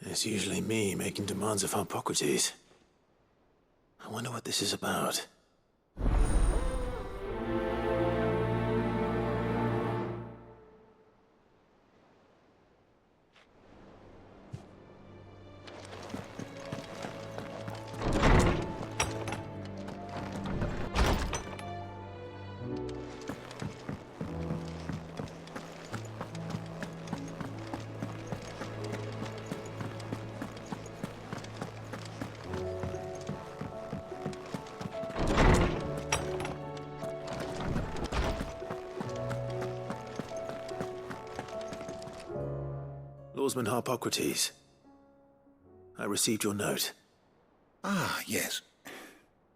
It's usually me making demands of Hippocrates. I wonder what this is about. Lawsman Hippocrates, I received your note. Ah, yes.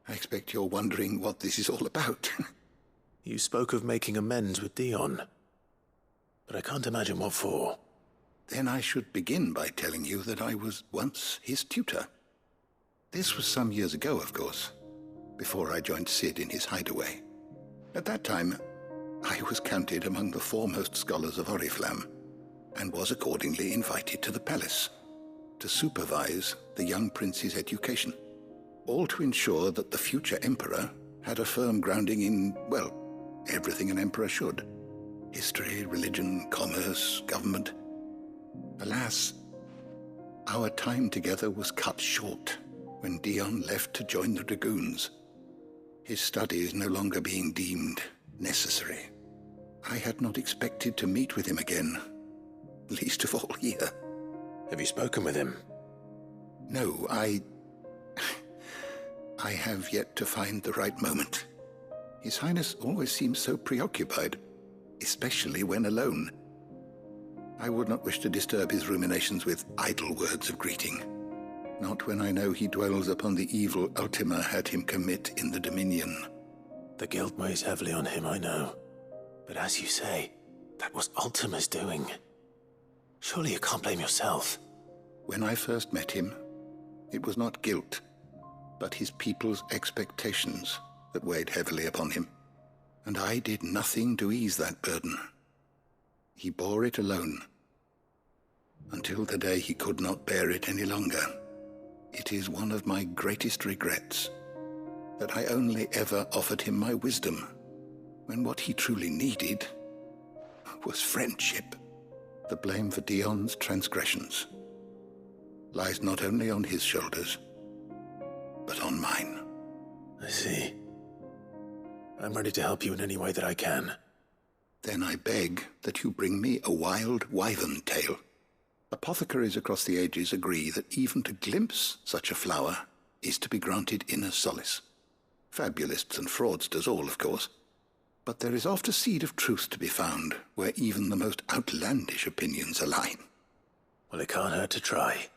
I expect you're wondering what this is all about. You spoke of making amends with Dion, but I can't imagine what for. Then I should begin by telling you that I was once his tutor. This was some years ago, of course, before I joined Sid in his hideaway. At that time, I was counted among the foremost scholars of Oriflamme, and was accordingly invited to the palace to supervise the young prince's education, all to ensure that the future emperor had a firm grounding in, well, everything an emperor should. History, religion, commerce, government. Alas, our time together was cut short when Dion left to join the dragoons, his studies no longer being deemed necessary. I had not expected to meet with him again, least of all here. Have you spoken with him? No, I have yet to find the right moment. His Highness always seems so preoccupied, especially when alone. I would not wish to disturb his ruminations with idle words of greeting, not when I know he dwells upon the evil Ultima had him commit in the Dominion. The guilt weighs heavily on him, I know. But as you say, that was Ultima's doing. Surely you can't blame yourself. When I first met him, it was not guilt, but his people's expectations that weighed heavily upon him. And I did nothing to ease that burden. He bore it alone, until the day he could not bear it any longer. It is one of my greatest regrets that I only ever offered him my wisdom, when what he truly needed was friendship. The blame for Dion's transgressions lies not only on his shoulders, but on mine. I see. I'm ready to help you in any way that I can. Then I beg that you bring me a wild wyvern tail. Apothecaries across the ages agree that even to glimpse such a flower is to be granted inner solace. Fabulists and fraudsters all, of course. But there is oft a seed of truth to be found where even the most outlandish opinions align. Well, it can't hurt to try.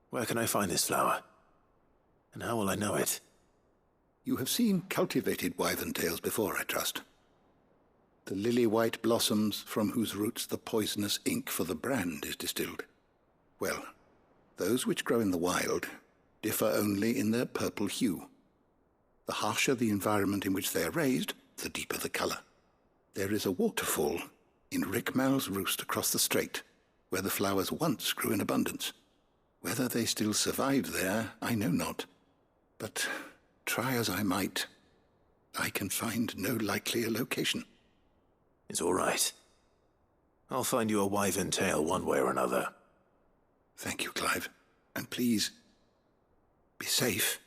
Where can I find this flower? And how will I know it? You have seen cultivated wyvern tails before, I trust. The lily-white blossoms from whose roots the poisonous ink for the brand is distilled. Well, those which grow in the wild differ only in their purple hue. The harsher the environment in which they are raised, the deeper the color. There is a waterfall in Rickmal's roost across the strait, where the flowers once grew in abundance. Whether they still survive there, I know not. But try as I might, I can find no likelier location. It's all right. I'll find you a wyvern tail one way or another. Thank you, Clive. And please, be safe.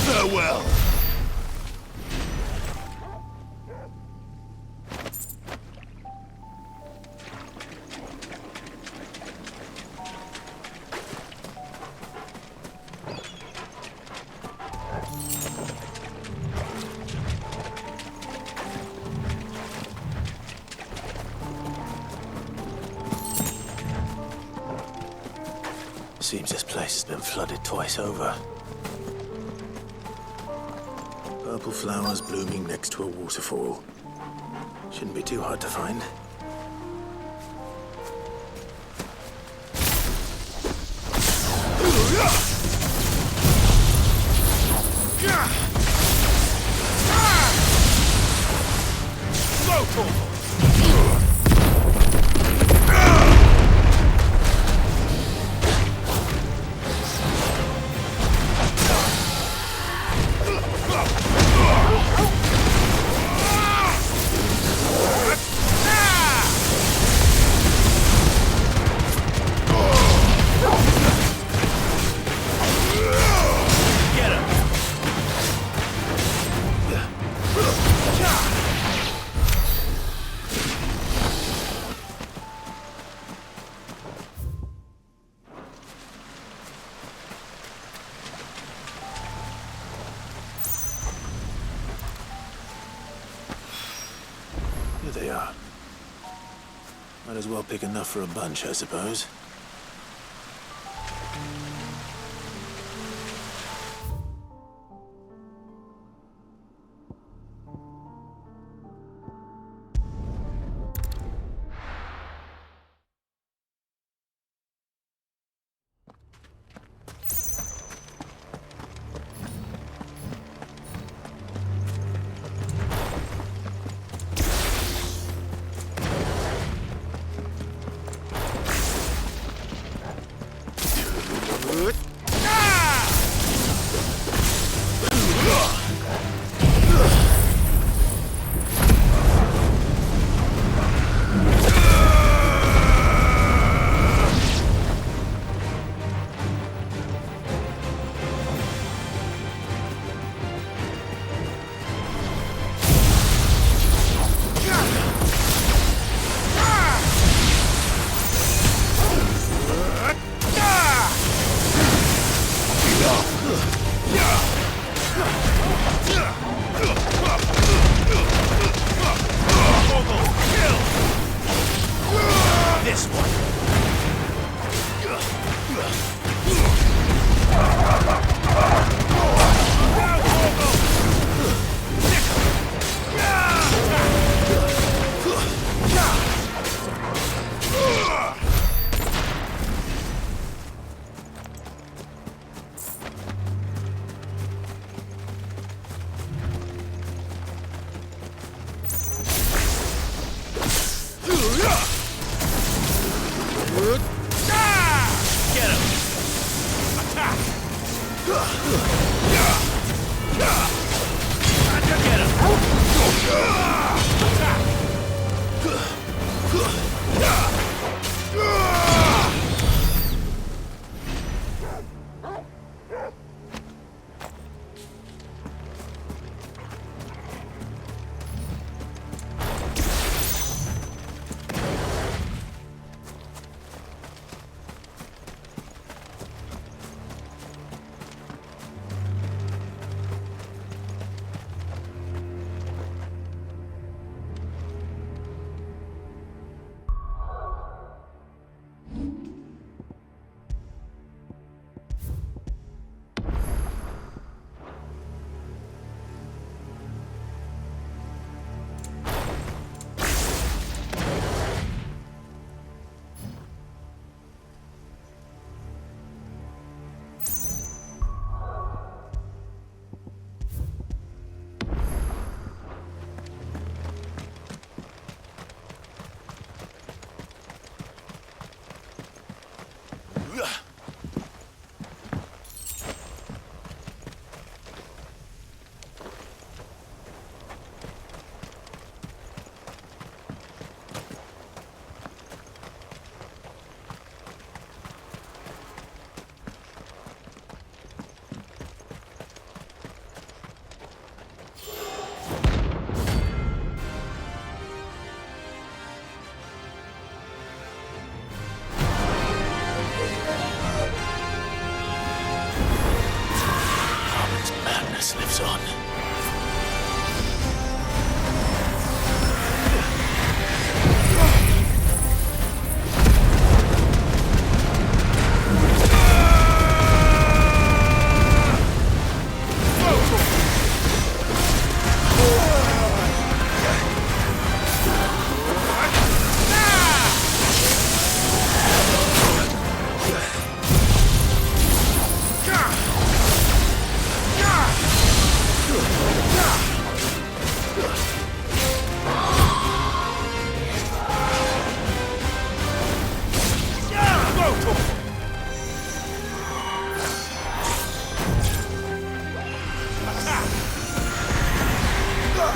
Farewell. Seems this place has been flooded twice over. Purple flowers blooming next to a waterfall. Shouldn't be too hard to find. Here they are. Might as well pick enough for a bunch, I suppose. Get him! Attack! Get him! Lives on.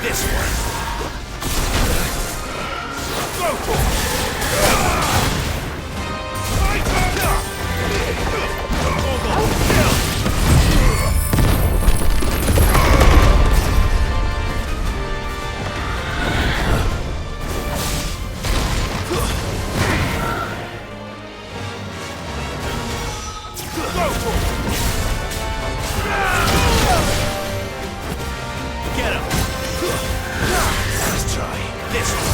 This one. Go for it. Get him! Let's try this one.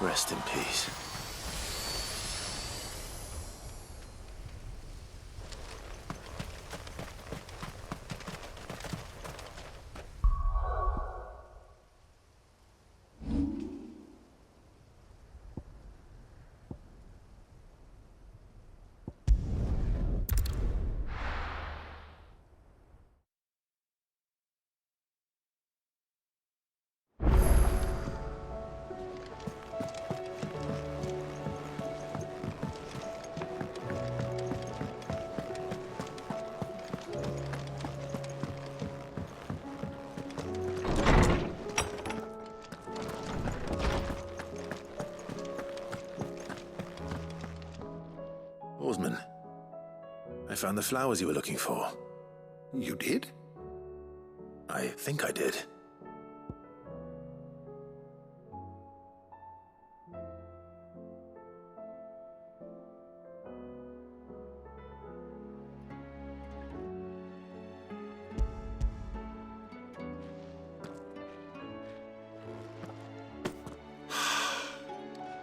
Rest in peace. Oarsman, I found the flowers you were looking for. You did? I think I did.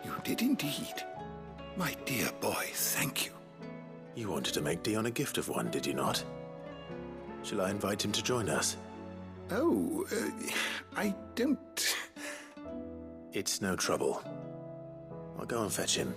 You did indeed. My dear boy, thank you. You wanted to make Dion a gift of one, did you not? Shall I invite him to join us? Oh, I don't... It's no trouble. I'll go and fetch him.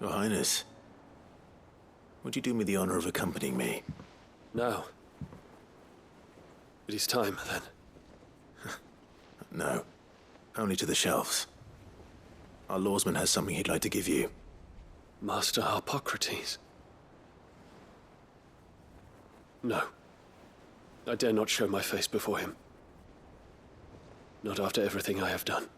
Your Highness, would you do me the honor of accompanying me? Now. It is time, then. No, only to the shelves. Our lawsman has something he'd like to give you. Master Harpocrates. No. I dare not show my face before him. Not after everything I have done.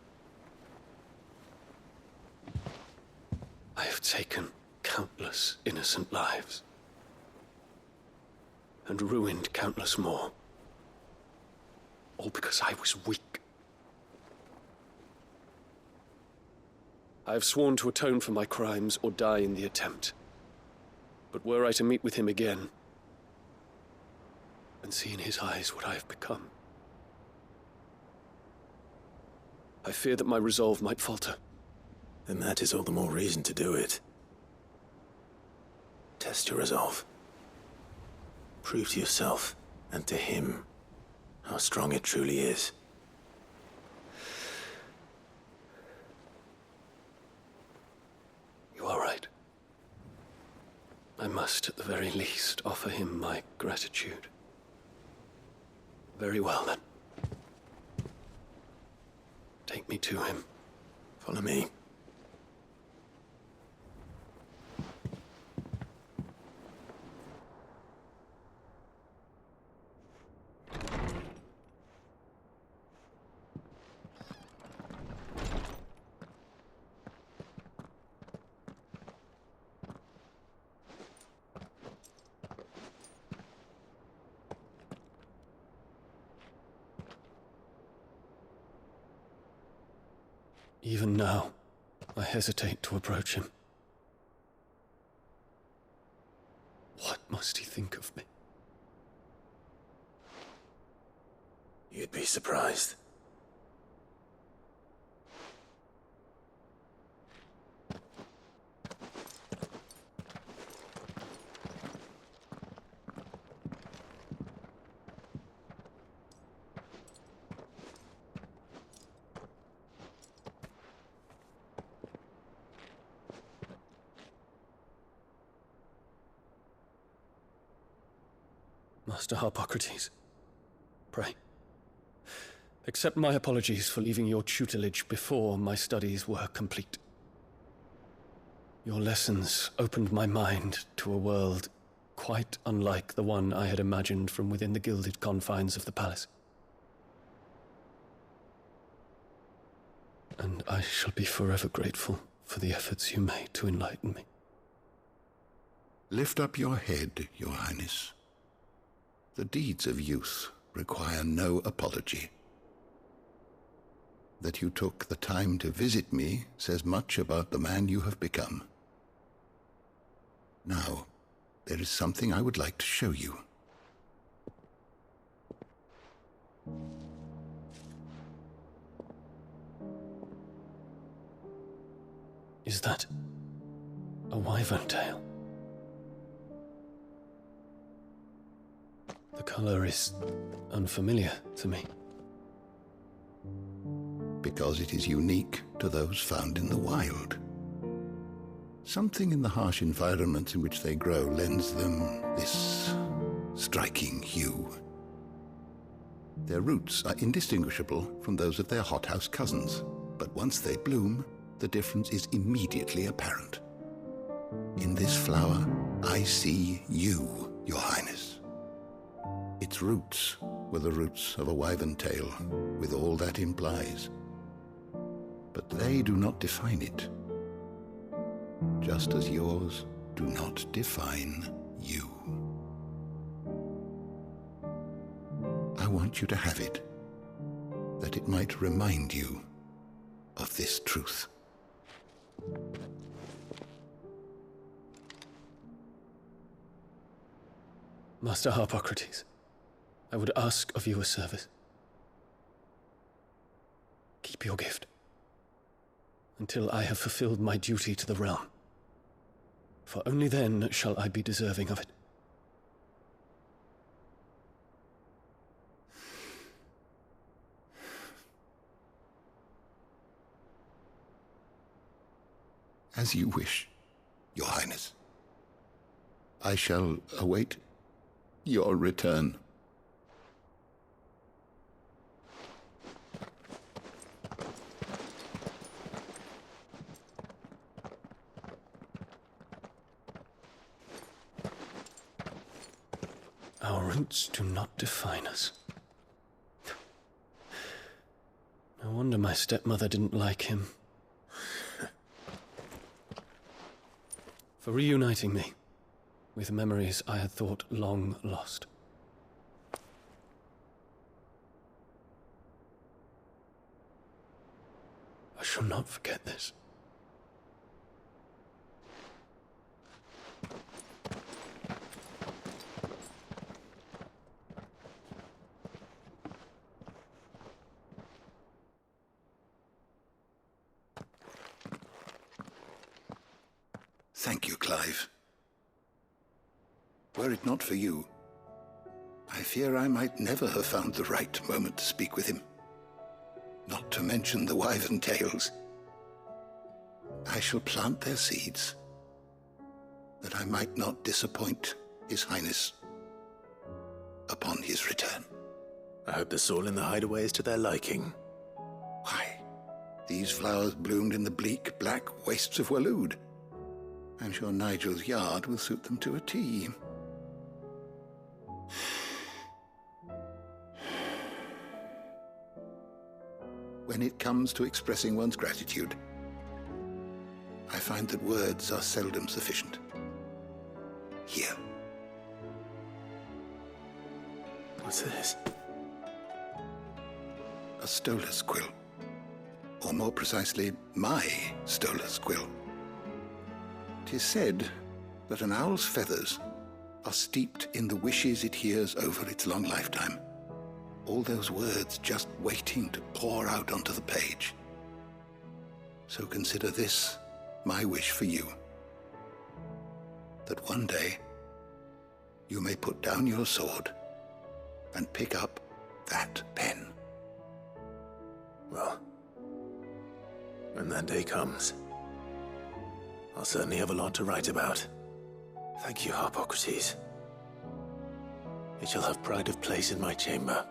I have taken countless innocent lives. And ruined countless more. All because I was weak. I have sworn to atone for my crimes or die in the attempt. But were I to meet with him again, and see in his eyes what I have become, I fear that my resolve might falter. Then that is all the more reason to do it. Test your resolve. Prove to yourself, and to him, how strong it truly is. You are right. I must, at the very least, offer him my gratitude. Very well, then. Take me to him. Follow me. Even now, I hesitate to approach him. What must he think of me? You'd be surprised. Master Harpocrates, pray, accept my apologies for leaving your tutelage before my studies were complete. Your lessons opened my mind to a world quite unlike the one I had imagined from within the gilded confines of the palace. And I shall be forever grateful for the efforts you made to enlighten me. Lift up your head, Your Highness. The deeds of youth require no apology. That you took the time to visit me says much about the man you have become. Now, there is something I would like to show you. Is that a wyvern tail? The color is unfamiliar to me. Because it is unique to those found in the wild. Something in the harsh environments in which they grow lends them this striking hue. Their roots are indistinguishable from those of their hothouse cousins, but once they bloom, the difference is immediately apparent. In this flower, I see you, Your Highness. Its roots were the roots of a wyvern tail, with all that implies. But they do not define it, just as yours do not define you. I want you to have it, that it might remind you of this truth. Master Harpocrates, I would ask of you a service. Keep your gift until I have fulfilled my duty to the realm, for only then shall I be deserving of it. As you wish, Your Highness. I shall await your return. Our roots do not define us. No wonder my stepmother didn't like him. For reuniting me with memories I had thought long lost. I shall not forget this. Thank you, Clive. Were it not for you, I fear I might never have found the right moment to speak with him. Not to mention the wyvern tales. I shall plant their seeds, that I might not disappoint His Highness upon his return. I hope the soil in the hideaway is to their liking. Why, these flowers bloomed in the bleak, black wastes of Waloed. I'm sure Nigel's yard will suit them to a T. When it comes to expressing one's gratitude, I find that words are seldom sufficient. Here. What's this? A stolas quill. Or more precisely, my stolas quill. 'Tis said that an owl's feathers are steeped in the wishes it hears over its long lifetime. All those words just waiting to pour out onto the page. So consider this my wish for you. That one day you may put down your sword and pick up that pen. Well, when that day comes, I'll certainly have a lot to write about. Thank you, Harpocrates. It shall have pride of place in my chamber.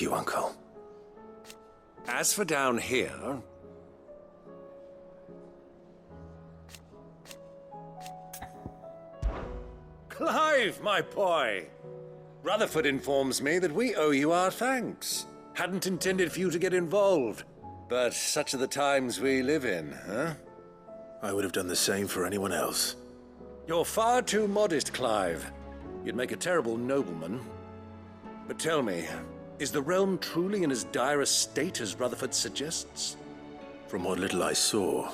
Thank you, Uncle. As for down here... Clive, my boy! Rutherford informs me that we owe you our thanks. Hadn't intended for you to get involved, but such are the times we live in, huh? I would have done the same for anyone else. You're far too modest, Clive. You'd make a terrible nobleman. But tell me, is the realm truly in as dire a state as Rutherford suggests? From what little I saw,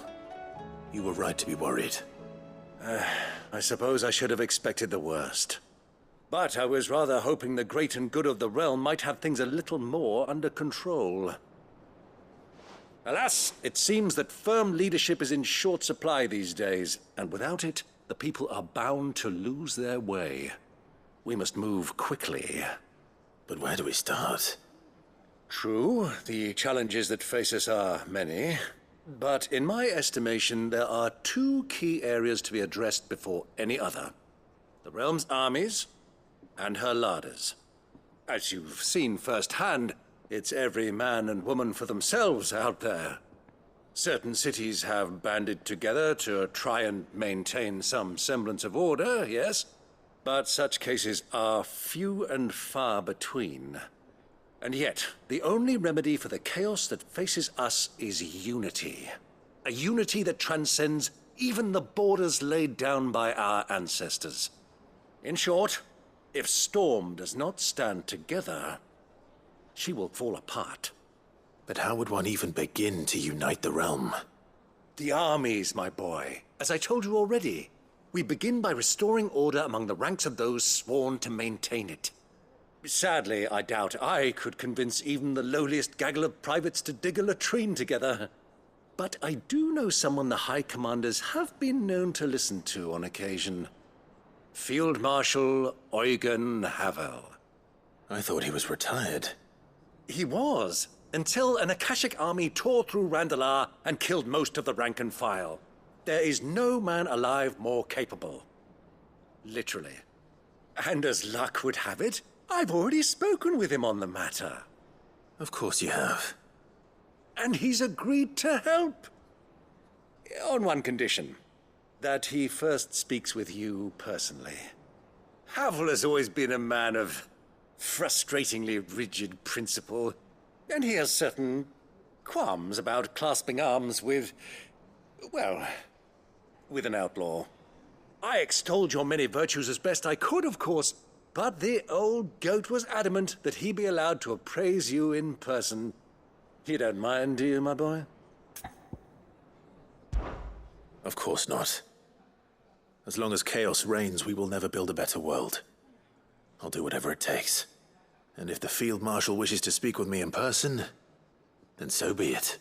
you were right to be worried. I suppose I should have expected the worst. But I was rather hoping the great and good of the realm might have things a little more under control. Alas, it seems that firm leadership is in short supply these days, and without it, the people are bound to lose their way. We must move quickly. But where do we start? True, the challenges that face us are many. But in my estimation, there are two key areas to be addressed before any other. The realm's armies and her larders. As you've seen firsthand, it's every man and woman for themselves out there. Certain cities have banded together to try and maintain some semblance of order, yes, but such cases are few and far between. And yet, the only remedy for the chaos that faces us is unity. A unity that transcends even the borders laid down by our ancestors. In short, if Storm does not stand together, she will fall apart. But how would one even begin to unite the realm? The armies, my boy. As I told you already, we begin by restoring order among the ranks of those sworn to maintain it. Sadly, I doubt I could convince even the lowliest gaggle of privates to dig a latrine together. But I do know someone the High Commanders have been known to listen to on occasion. Field Marshal Eugen Havel. I thought he was retired. He was, until an Akashic army tore through Randalar and killed most of the rank and file. There is no man alive more capable. Literally. And as luck would have it, I've already spoken with him on the matter. Of course you have. And he's agreed to help. On one condition. That he first speaks with you personally. Havel has always been a man of frustratingly rigid principle, and he has certain qualms about clasping arms with, well, with an outlaw. I extolled your many virtues as best I could, of course, but the old goat was adamant that he be allowed to appraise you in person. You don't mind, do you, my boy? Of course not. As long as chaos reigns, we will never build a better world. I'll do whatever it takes. And if the Field Marshal wishes to speak with me in person, then so be it.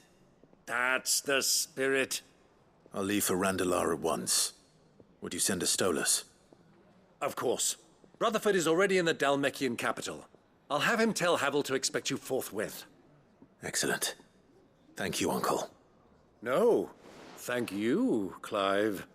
That's the spirit. I'll leave for Randalar at once. Would you send a Stolas? Of course. Rutherford is already in the Dalmekian capital. I'll have him tell Havel to expect you forthwith. Excellent. Thank you, Uncle. No, thank you, Clive.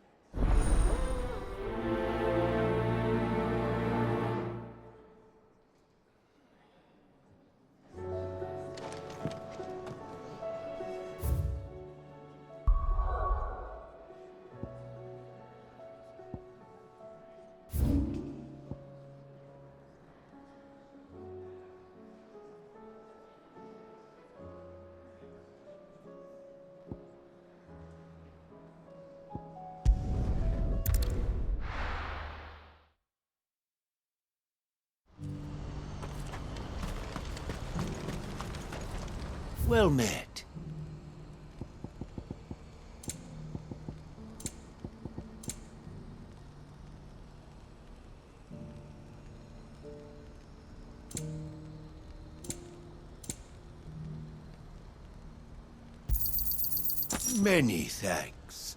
Well met. Many thanks.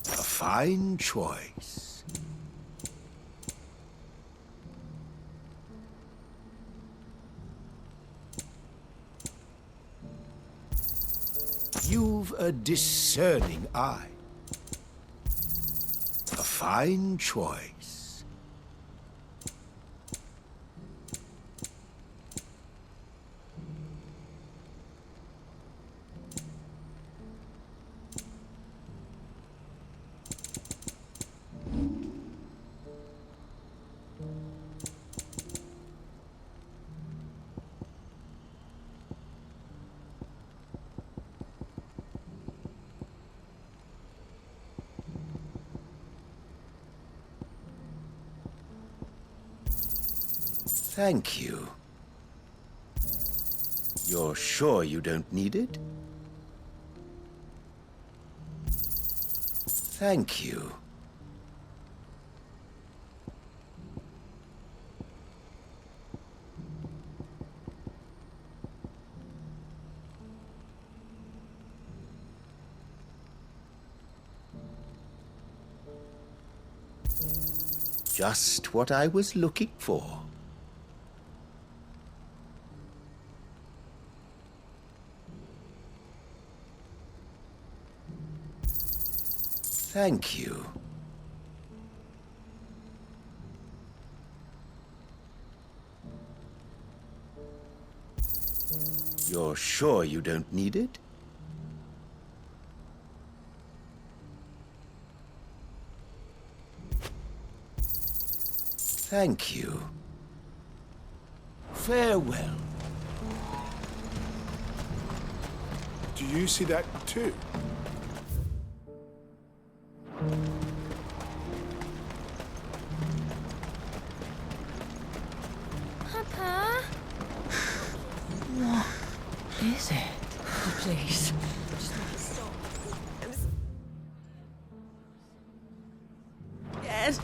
A fine choice. You've a discerning eye. A fine choice. Thank you. You're sure you don't need it? Thank you. Just what I was looking for. Thank you. You're sure you don't need it? Thank you. Farewell. Do you see that too? Papa? What is it? Oh, please. Yes.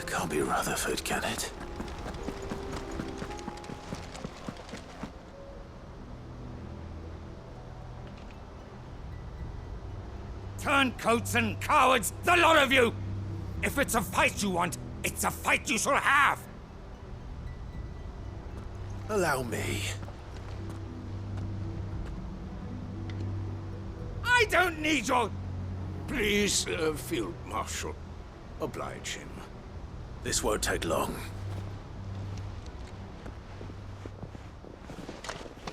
Can't be Rutherford, can it? Turncoats and cowards, the lot of you! If it's a fight you want, it's a fight you shall have! Allow me. I don't need your... Please, Field Marshal, oblige him. This won't take long.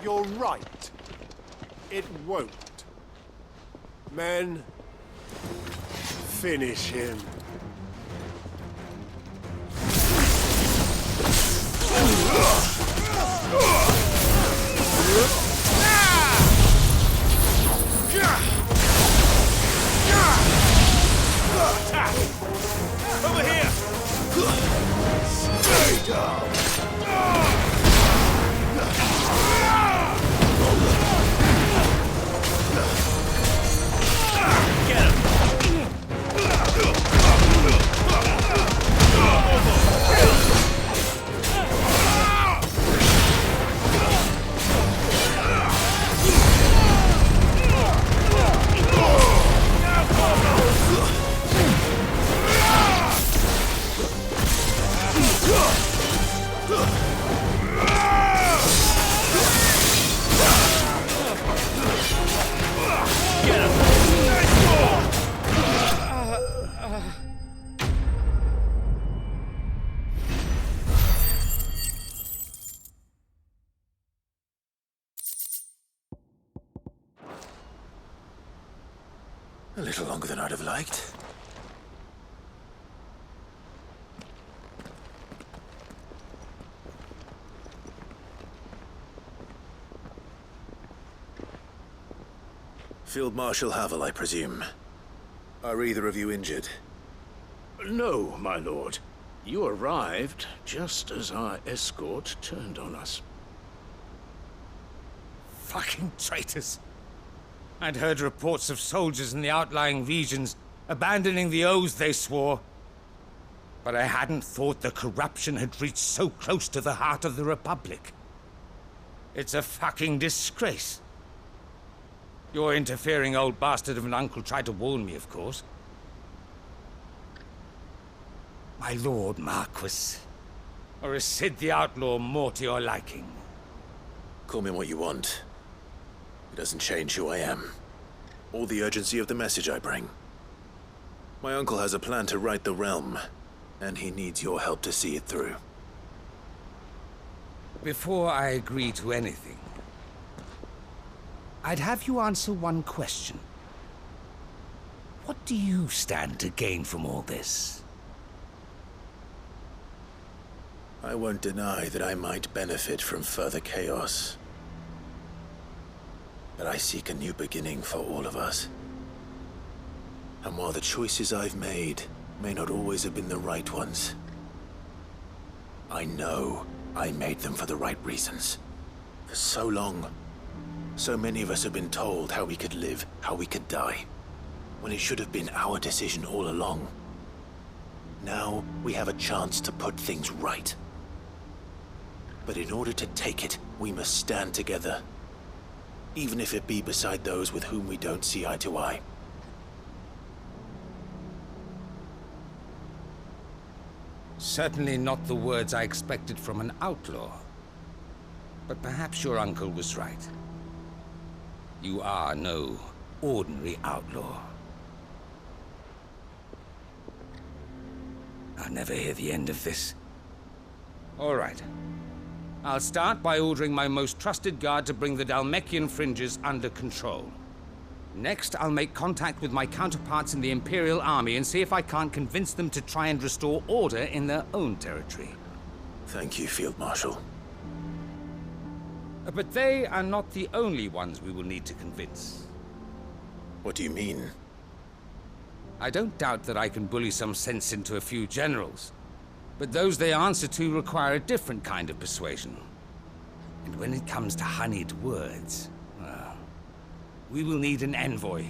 You're right. It won't. Men, finish him. Over here! Stay down! A little longer than I'd have liked. Field Marshal Havel, I presume. Are either of you injured? No, my lord. You arrived just as our escort turned on us. Fucking traitors. I'd heard reports of soldiers in the outlying regions abandoning the oaths they swore. But I hadn't thought the corruption had reached so close to the heart of the Republic. It's a fucking disgrace. Your interfering old bastard of an uncle tried to warn me, of course. My lord Marquis. Or is Sid the Outlaw more to your liking? Call me what you want. It doesn't change who I am, or the urgency of the message I bring. My uncle has a plan to right the realm, and he needs your help to see it through. Before I agree to anything, I'd have you answer one question. What do you stand to gain from all this? I won't deny that I might benefit from further chaos. But I seek a new beginning for all of us. And while the choices I've made may not always have been the right ones, I know I made them for the right reasons. For so long, so many of us have been told how we could live, how we could die, when it should have been our decision all along. Now we have a chance to put things right. But in order to take it, we must stand together. Even if it be beside those with whom we don't see eye to eye. Certainly not the words I expected from an outlaw. But perhaps your uncle was right. You are no ordinary outlaw. I'll never hear the end of this. All right. I'll start by ordering my most trusted guard to bring the Dalmekian fringes under control. Next, I'll make contact with my counterparts in the Imperial Army and see if I can't convince them to try and restore order in their own territory. Thank you, Field Marshal. But they are not the only ones we will need to convince. What do you mean? I don't doubt that I can bully some sense into a few generals. But those they answer to require a different kind of persuasion. And when it comes to honeyed words, well, we will need an envoy.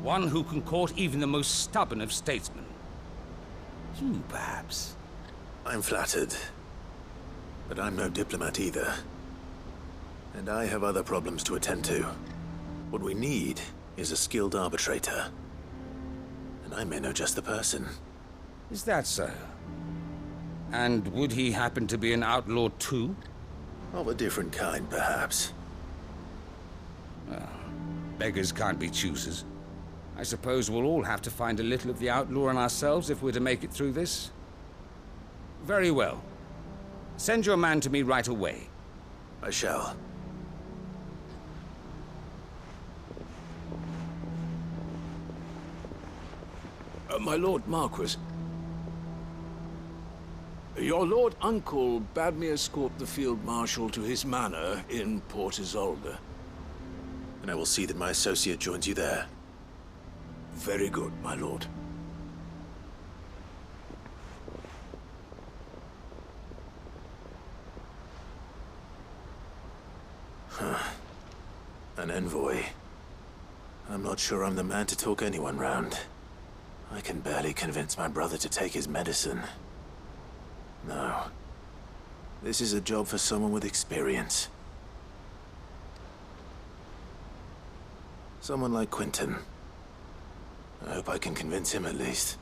One who can court even the most stubborn of statesmen. You, perhaps. I'm flattered. But I'm no diplomat either. And I have other problems to attend to. What we need is a skilled arbitrator. And I may know just the person. Is that so? And would he happen to be an outlaw too? Of a different kind, perhaps. Well, beggars can't be choosers. I suppose we'll all have to find a little of the outlaw in ourselves if we're to make it through this. Very well. Send your man to me right away. I shall. My Lord Marquis. Your Lord Uncle bade me escort the Field Marshal to his manor in Port Isolde. And I will see that my associate joins you there. Very good, my lord. An envoy. I'm not sure I'm the man to talk anyone round. I can barely convince my brother to take his medicine. No. This is a job for someone with experience. Someone like Quentin. I hope I can convince him at least.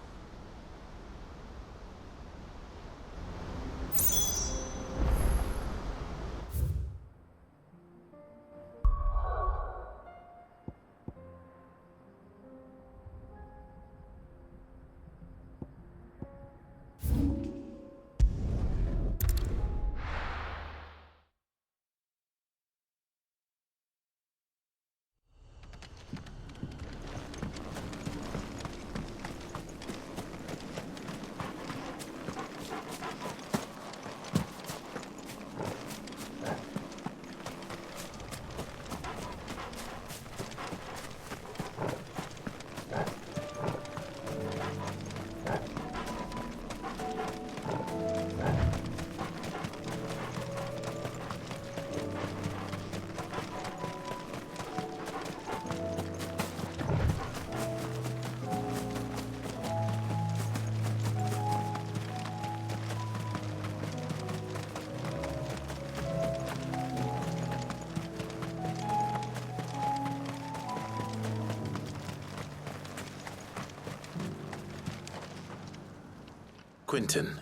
Quinton,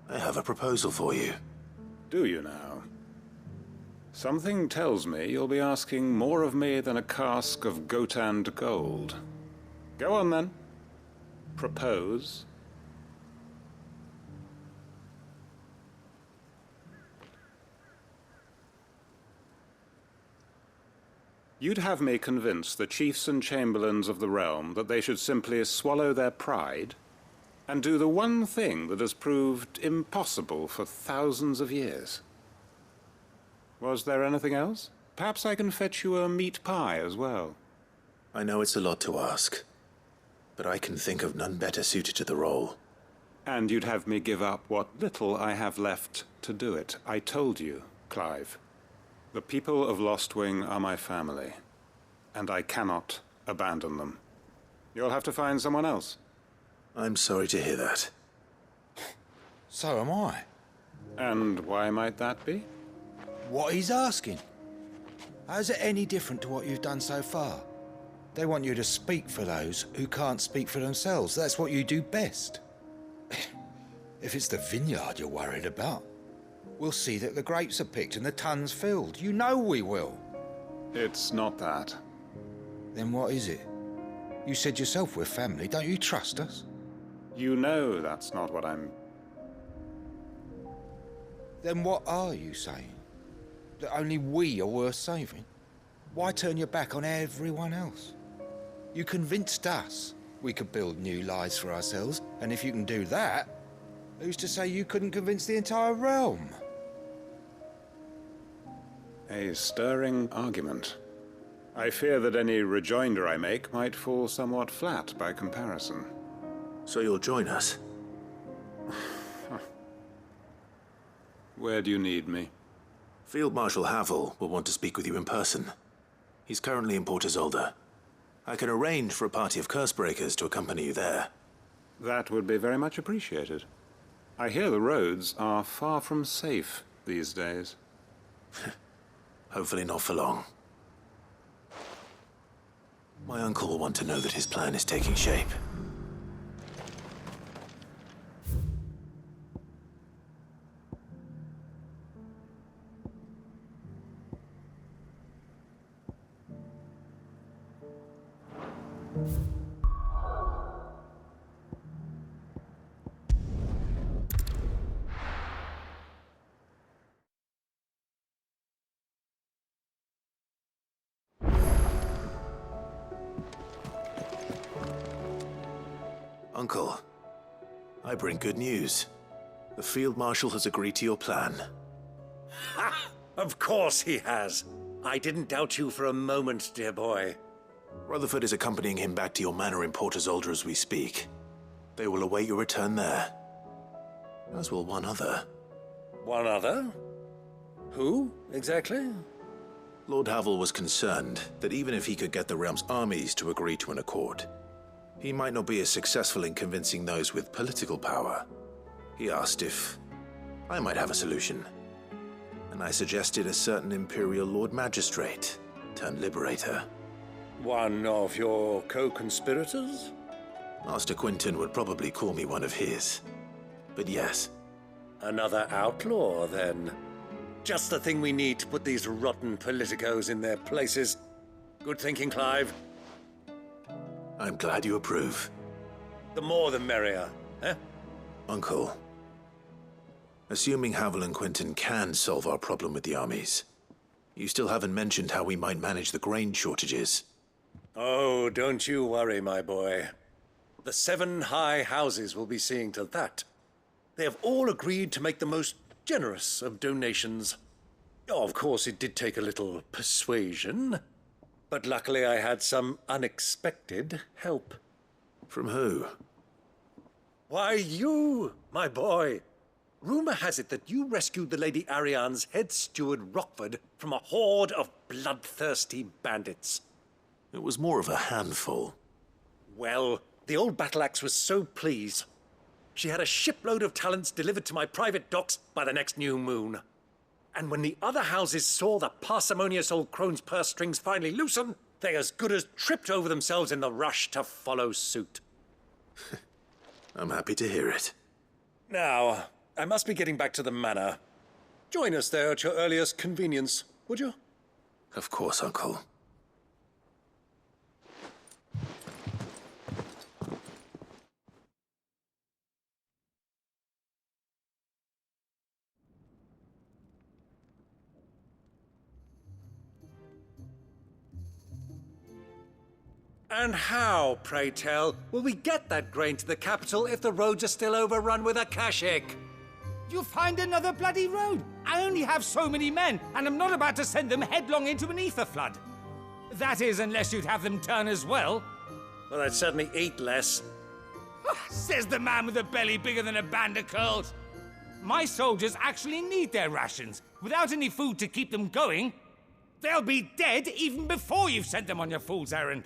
I have a proposal for you. Do you now? Something tells me you'll be asking more of me than a cask of Gotand gold. Go on then. Propose. You'd have me convince the chiefs and chamberlains of the realm that they should simply swallow their pride and do the one thing that has proved impossible for thousands of years. Was there anything else? Perhaps I can fetch you a meat pie as well. I know it's a lot to ask, but I can think of none better suited to the role. And you'd have me give up what little I have left to do it. I told you, Clive. The people of Lostwing are my family, and I cannot abandon them. You'll have to find someone else. I'm sorry to hear that. So am I. And why might that be? What he's asking. How's it any different to what you've done so far? They want you to speak for those who can't speak for themselves. That's what you do best. If it's the vineyard you're worried about, we'll see that the grapes are picked and the tons filled. You know we will. It's not that. Then what is it? You said yourself we're family. Don't you trust us? You know that's not what I'm... Then what are you saying? That only we are worth saving? Why turn your back on everyone else? You convinced us we could build new lives for ourselves, and if you can do that, who's to say you couldn't convince the entire realm? A stirring argument. I fear that any rejoinder I make might fall somewhat flat by comparison. So you'll join us? Where do you need me? Field Marshal Havel will want to speak with you in person. He's currently in Port Isolde. I can arrange for a party of Cursebreakers to accompany you there. That would be very much appreciated. I hear the roads are far from safe these days. Hopefully not for long. My uncle will want to know that his plan is taking shape. Uncle, I bring good news. The Field Marshal has agreed to your plan. Ha! Of course he has. I didn't doubt you for a moment, dear boy. Rutherford is accompanying him back to your manor in Port Isolde as we speak. They will await your return there. As will one other. One other? Who, exactly? Lord Havel was concerned that even if he could get the realm's armies to agree to an accord, he might not be as successful in convincing those with political power. He asked if I might have a solution, and I suggested a certain Imperial Lord Magistrate turned Liberator. One of your co-conspirators? Master Quinton would probably call me one of his, but yes. Another outlaw, then. Just the thing we need to put these rotten politicos in their places. Good thinking, Clive. I'm glad you approve. The more the merrier, eh? Uncle, assuming Havel and Quinton can solve our problem with the armies, you still haven't mentioned how we might manage the grain shortages. Oh, don't you worry, my boy. The 7 high houses will be seeing to that. They have all agreed to make the most generous of donations. Oh, of course, it did take a little persuasion, but luckily I had some unexpected help. From who? Why, you, my boy. Rumor has it that you rescued the Lady Ariane's head steward Rockford from a horde of bloodthirsty bandits. It was more of a handful. Well, the old battle axe was so pleased. She had a shipload of talents delivered to my private docks by the next new moon. And when the other houses saw the parsimonious old crone's purse strings finally loosen, they as good as tripped over themselves in the rush to follow suit. I'm happy to hear it. Now, I must be getting back to the manor. Join us there at your earliest convenience, would you? Of course, Uncle. And how, pray tell, will we get that grain to the capital if the roads are still overrun with Akashic? You'll find another bloody road. I only have so many men, and I'm not about to send them headlong into an ether flood. That is, unless you'd have them turn as well. Well, I'd certainly eat less. Says the man with a belly bigger than a band of curls. My soldiers actually need their rations. Without any food to keep them going, they'll be dead even before you've sent them on your fool's errand.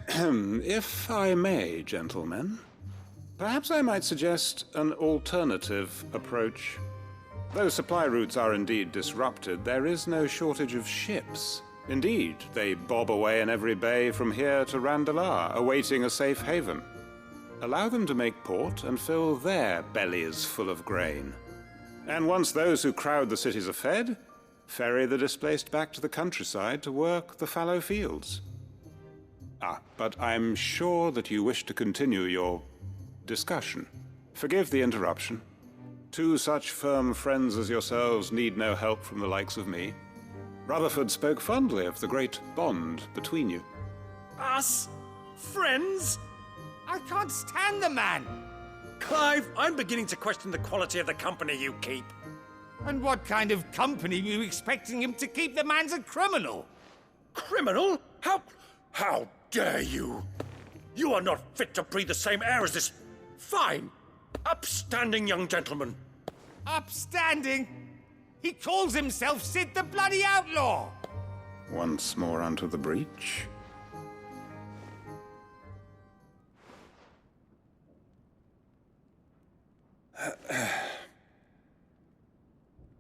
If I may, gentlemen, perhaps I might suggest an alternative approach. Though supply routes are indeed disrupted, there is no shortage of ships. Indeed, they bob away in every bay from here to Randalar, awaiting a safe haven. Allow them to make port and fill their bellies full of grain. And once those who crowd the cities are fed, ferry the displaced back to the countryside to work the fallow fields. But I'm sure that you wish to continue your discussion. Forgive the interruption. Two such firm friends as yourselves need no help from the likes of me. Rutherford spoke fondly of the great bond between you. Us? Friends? I can't stand the man! Clive, I'm beginning to question the quality of the company you keep. And what kind of company were you expecting him to keep? The man's a criminal! Criminal? How dare you? You are not fit to breathe the same air as this fine, upstanding young gentleman. Upstanding? He calls himself Sid the Bloody Outlaw! Once more onto the breach.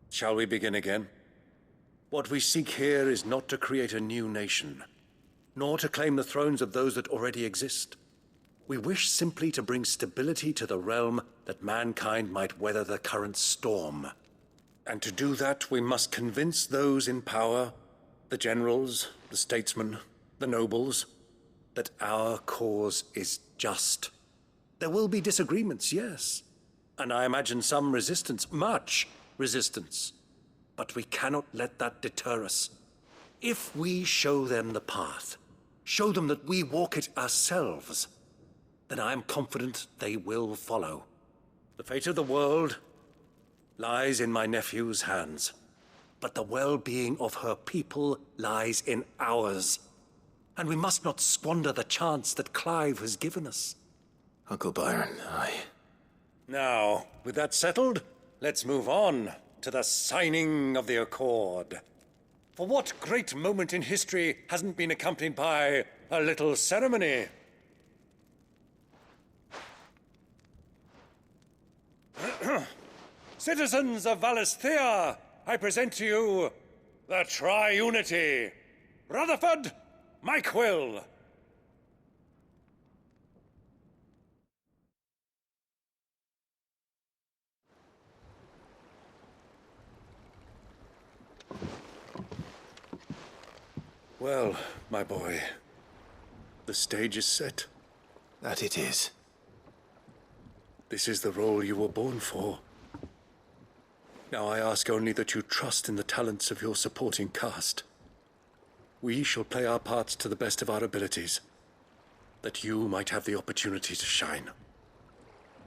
Shall we begin again? What we seek here is not to create a new nation, nor to claim the thrones of those that already exist. We wish simply to bring stability to the realm that mankind might weather the current storm. And to do that, we must convince those in power, the generals, the statesmen, the nobles, that our cause is just. There will be disagreements, yes, and I imagine some resistance, much resistance. But we cannot let that deter us. If we show them the path, show them that we walk it ourselves, then I am confident they will follow. The fate of the world lies in my nephew's hands, but the well-being of her people lies in ours. And we must not squander the chance that Clive has given us. Uncle Byron, Now, with that settled, let's move on to the signing of the Accord. For what great moment in history hasn't been accompanied by a little ceremony? Citizens of Valisthea, I present to you the Triunity. Rutherford, Mike Will. Well, my boy, the stage is set. That it is. This is the role you were born for. Now I ask only that you trust in the talents of your supporting cast. We shall play our parts to the best of our abilities, that you might have the opportunity to shine.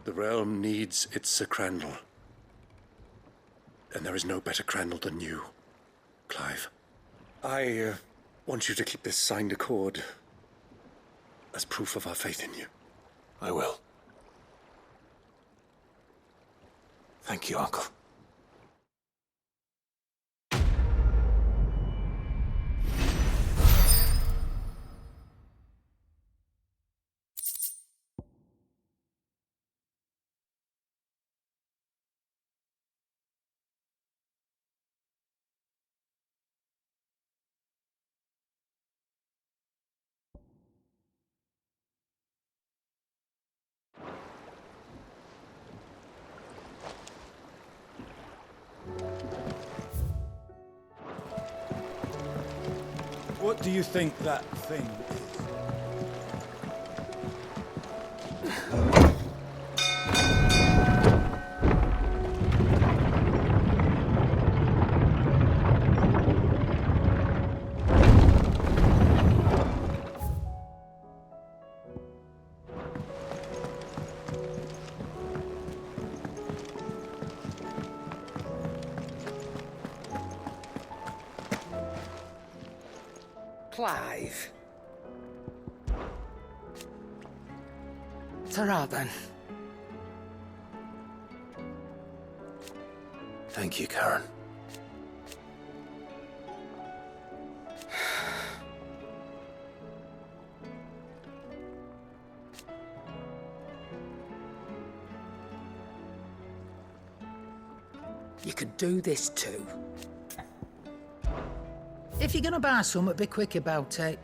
The realm needs its Sir Crandall, and there is no better Crandall than you, Clive. I want you to keep this signed accord as proof of our faith in you. I will. Thank you, Uncle. What do you think that thing is? Clive. Ta-ra then. Thank you, Karen. You could do this too. If you're gonna buy something, be quick about it.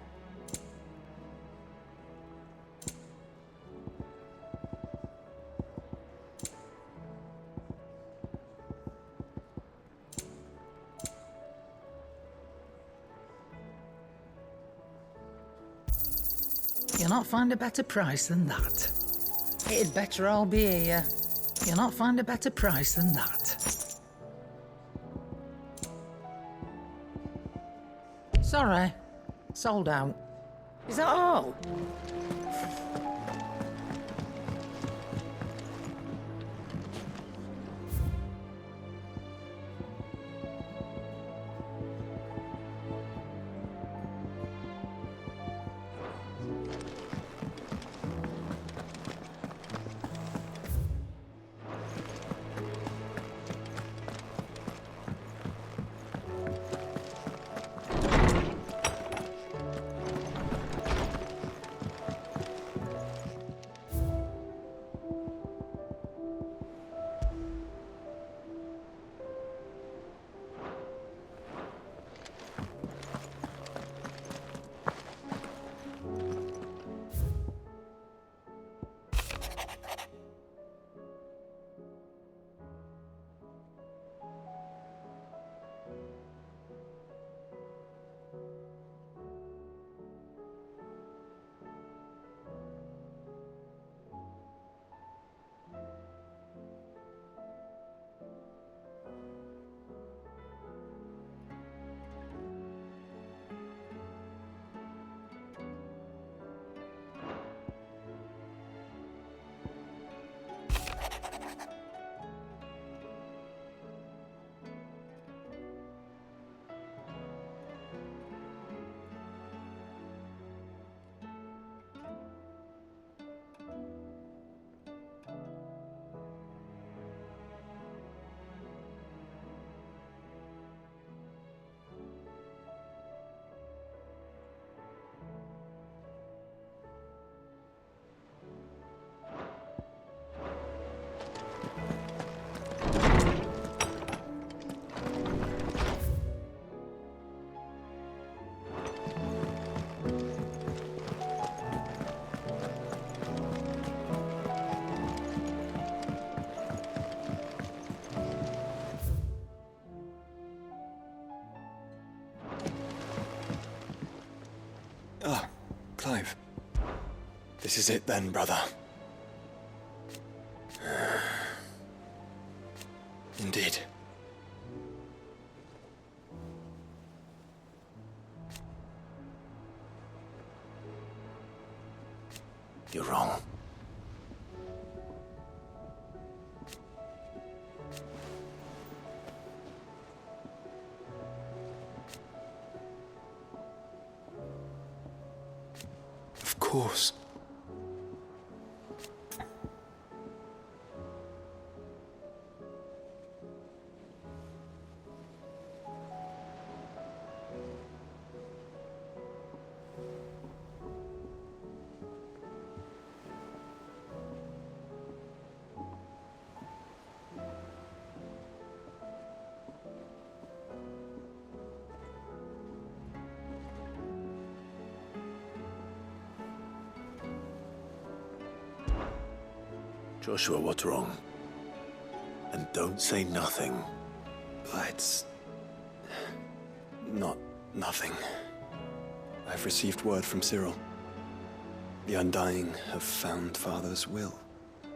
You'll not find a better price than that. It'd better all be here. You'll not find a better price than that. Sorry. Sold out. Is that all? Ah, Clive. This is it then, brother. Indeed. You're wrong. Of course. Joshua, what's wrong? And don't say nothing. It's not nothing. I've received word from Cyril. The Undying have found Father's will,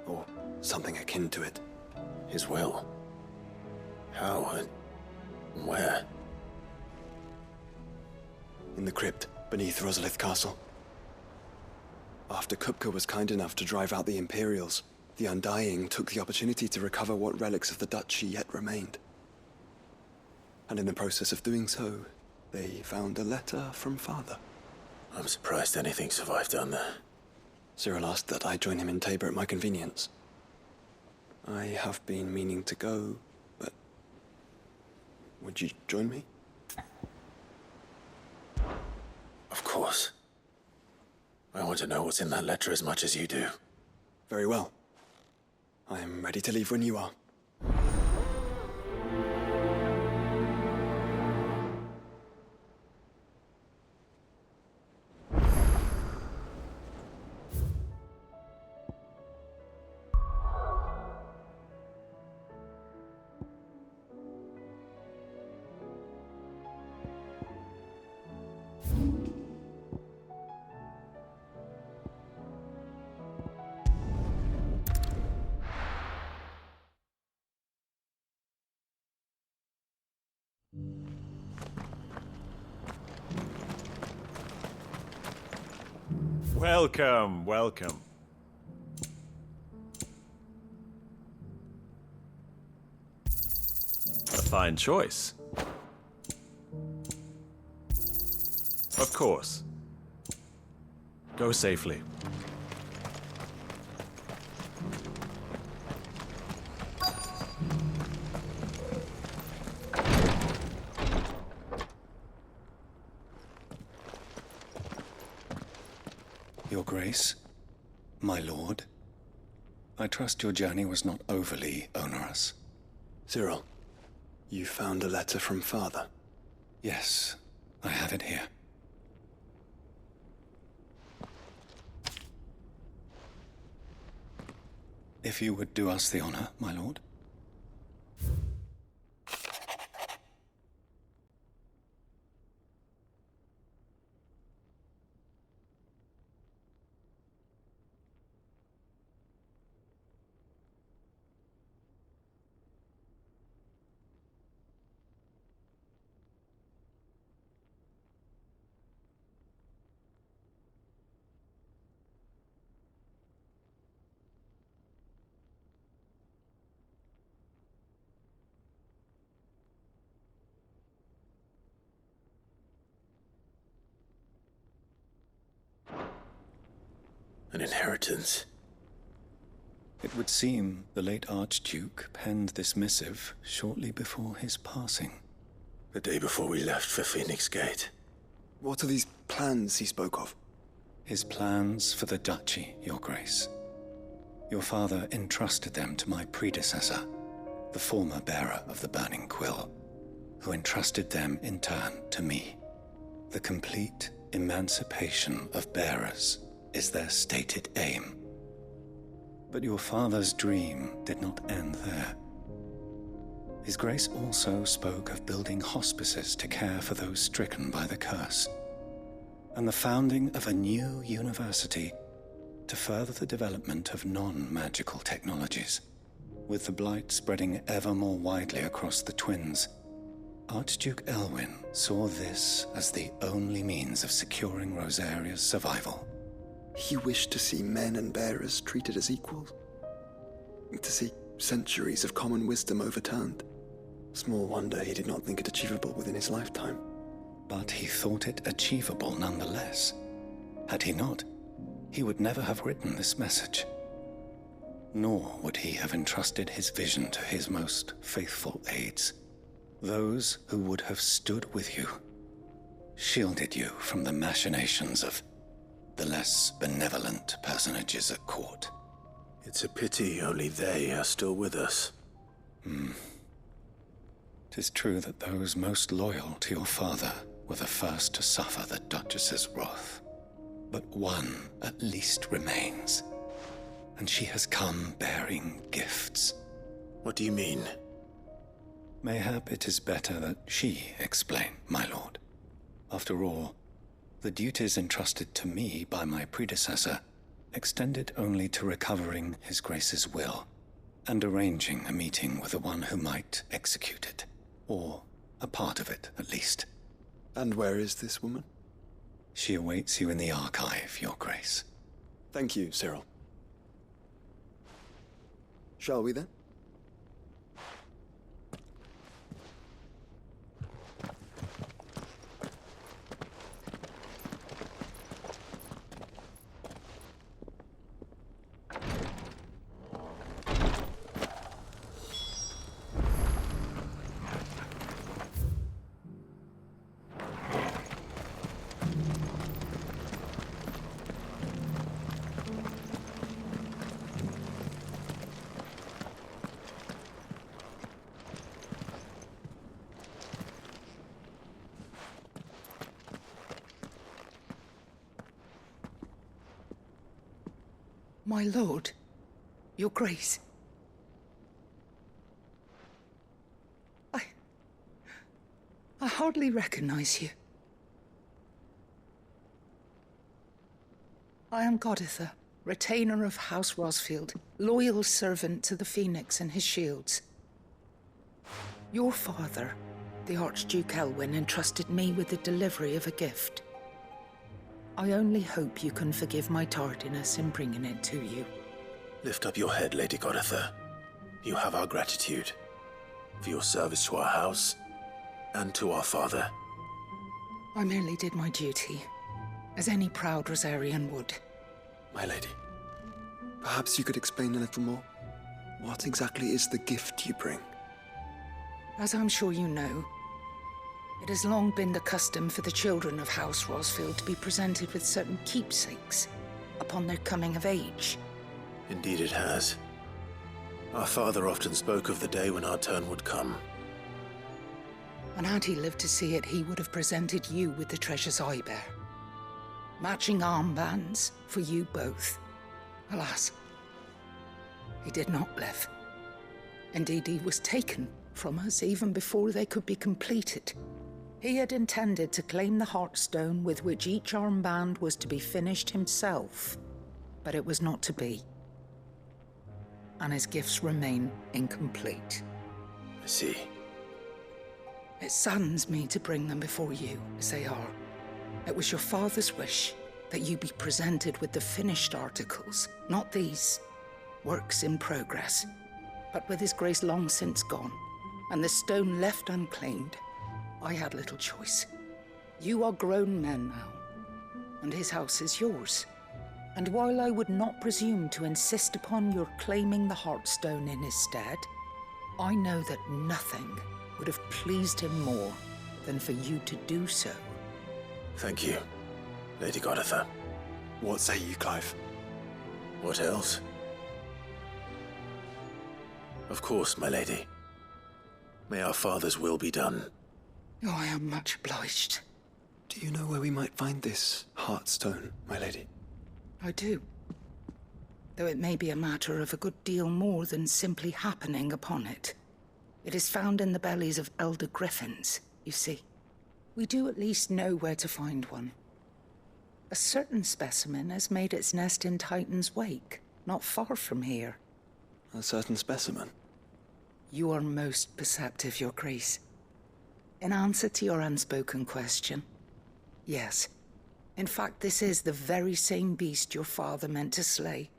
or something akin to it. His will? How and where? In the crypt beneath Rosalith Castle. After Kupka was kind enough to drive out the Imperials, the Undying took the opportunity to recover what relics of the Duchy yet remained. And in the process of doing so, they found a letter from Father. I'm surprised anything survived down there. Cyril asked that I join him in Tabor at my convenience. I have been meaning to go, but would you join me? Of course. I want to know what's in that letter as much as you do. Very well. I am ready to leave when you are. Welcome, welcome. A fine choice. Of course. Go safely. Your Grace, my lord, I trust your journey was not overly onerous. Cyril, you found a letter from Father? Yes, I have it here. If you would do us the honor, my lord. An inheritance. It would seem the late Archduke penned this missive shortly before his passing. The day before we left for Phoenix Gate. What are these plans he spoke of? His plans for the Duchy, Your Grace. Your father entrusted them to my predecessor, the former bearer of the Burning Quill, who entrusted them in turn to me. The complete emancipation of bearers is their stated aim. But your father's dream did not end there. His Grace also spoke of building hospices to care for those stricken by the curse, and the founding of a new university to further the development of non-magical technologies. With the blight spreading ever more widely across the twins, Archduke Elwyn saw this as the only means of securing Rosaria's survival. He wished to see men and bearers treated as equals. To see centuries of common wisdom overturned. Small wonder he did not think it achievable within his lifetime. But he thought it achievable nonetheless, had he not? he would never have written this message. Nor would he have entrusted his vision to his most faithful aides, those who would have stood with you, shielded you from the machinations of the less benevolent personages at court. It's a pity only they are still with us. 'Tis true that those most loyal to your father were the first to suffer the Duchess's wrath. But one at least remains, and she has come bearing gifts. What do you mean? Mayhap it is better that she explain, my lord. After all, the duties entrusted to me by my predecessor extended only to recovering His Grace's will and arranging a meeting with the one who might execute it, or a part of it, at least. And where is this woman? She awaits you in the archive, Your Grace. Thank you, Cyril. Shall we then? My lord, Your Grace. I hardly recognize you. I am Goditha, retainer of House Rosfield, loyal servant to the Phoenix and his shields. Your father, the Archduke Elwyn, entrusted me with the delivery of a gift. I only hope you can forgive my tardiness in bringing it to you. Lift up your head, Lady Goditha. You have our gratitude for your service to our house and to our father. I merely did my duty, as any proud Rosarian would. My lady, perhaps you could explain a little more? What exactly is the gift you bring? As I'm sure you know, it has long been the custom for the children of House Rosfield to be presented with certain keepsakes upon their coming of age. Indeed it has. Our father often spoke of the day when our turn would come. And had he lived to see it, he would have presented you with the treasures I bear. Matching armbands for you both. Alas, he did not live. Indeed, he was taken from us even before they could be completed. He had intended to claim the Heartstone with which each armband was to be finished himself, but it was not to be. And his gifts remain incomplete. I see. It saddens me to bring them before you, as they are. It was your father's wish that you be presented with the finished articles, not these works in progress. But with his grace long since gone, and the stone left unclaimed, I had little choice. You are grown men now, and his house is yours. And while I would not presume to insist upon your claiming the Heartstone in his stead, I know that nothing would have pleased him more than for you to do so. Thank you, Lady Goditha. What say you, Clive? What else? Of course, my lady. May our father's will be done. Oh, I am much obliged. Do you know where we might find this Heartstone, my lady? I do. Though it may be a matter of a good deal more than simply happening upon it. It is found in the bellies of elder griffins, you see. We do at least know where to find one. A certain specimen has made its nest in Titan's Wake, not far from here. A certain specimen? You are most perceptive, Your Grace. In answer to your unspoken question, yes. In fact, this is the very same beast your father meant to slay.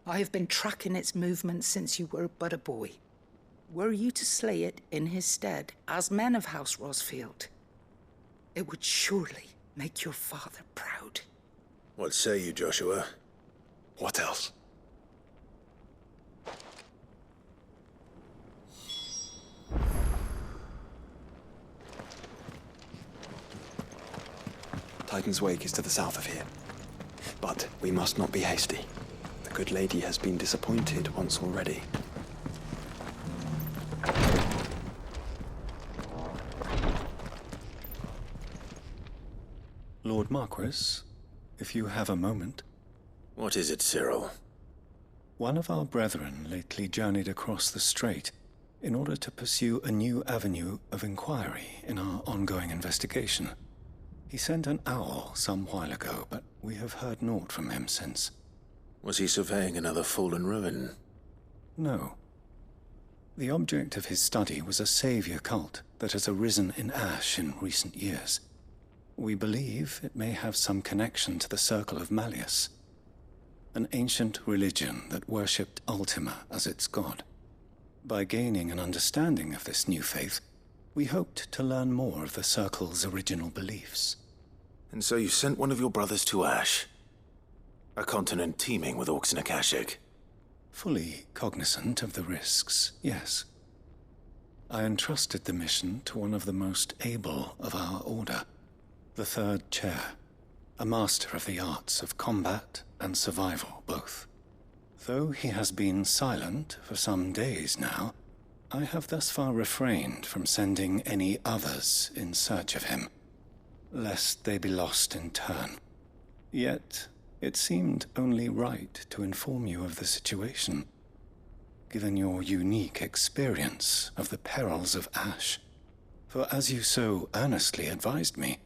I have been tracking its movements since you were but a boy. Were you to slay it in his stead, as men of House Rosfield, it would surely make your father proud. What say you, Joshua? What else? Titan's Wake is to the south of here. But we must not be hasty. The good lady has been disappointed once already. Lord Marquis, if you have a moment. What is it, Cyril? One of our brethren lately journeyed across the strait in order to pursue a new avenue of inquiry in our ongoing investigation. He sent an owl some while ago, but we have heard naught from him since. Was he surveying another fallen ruin? No. The object of his study was a savior cult that has arisen in Ash in recent years. We believe it may have some connection to the Circle of Malleus, an ancient religion that worshipped Ultima as its god. By gaining an understanding of this new faith, we hoped to learn more of the Circle's original beliefs. And so you sent one of your brothers to Ash? A continent teeming with orcs and Akashic? Fully cognizant of the risks, yes. I entrusted the mission to one of the most able of our order, the Third Chair, a master of the arts of combat and survival both. Though he has been silent for some days now, I have thus far refrained from sending any others in search of him, lest they be lost in turn. Yet, it seemed only right to inform you of the situation, given your unique experience of the perils of Ash. For as you so earnestly advised me,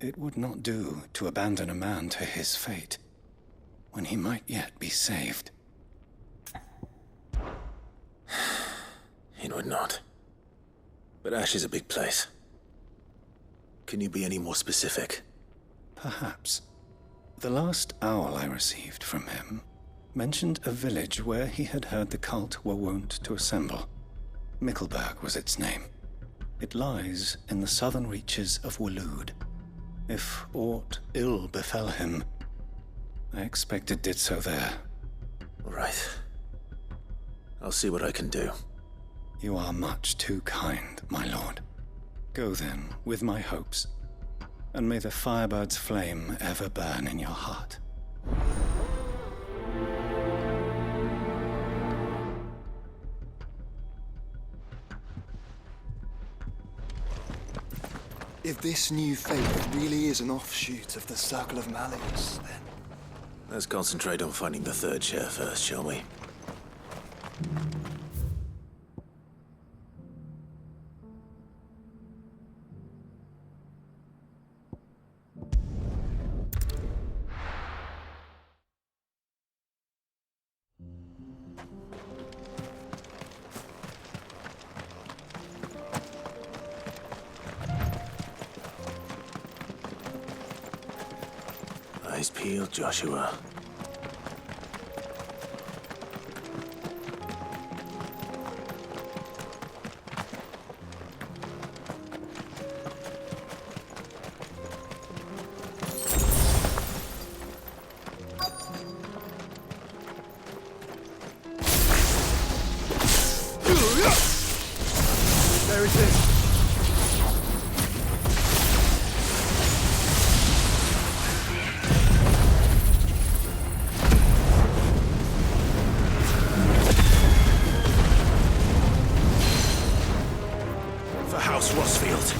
it would not do to abandon a man to his fate, when he might yet be saved. It would not. But Ash is a big place. Can you be any more specific? Perhaps. The last owl I received from him mentioned a village where he had heard the cult were wont to assemble. Mickleburg was its name. It lies in the southern reaches of Waloed. If aught ill befell him, I expect it did so there. Right. I'll see what I can do. You are much too kind, my lord. Go then, with my hopes, and may the firebird's flame ever burn in your heart. If this new faith really is an offshoot of the Circle of Malleus, then... Let's concentrate on finding the Third Chair first, shall we? Eyes peeled, Joshua. There it is. For House Rosfield.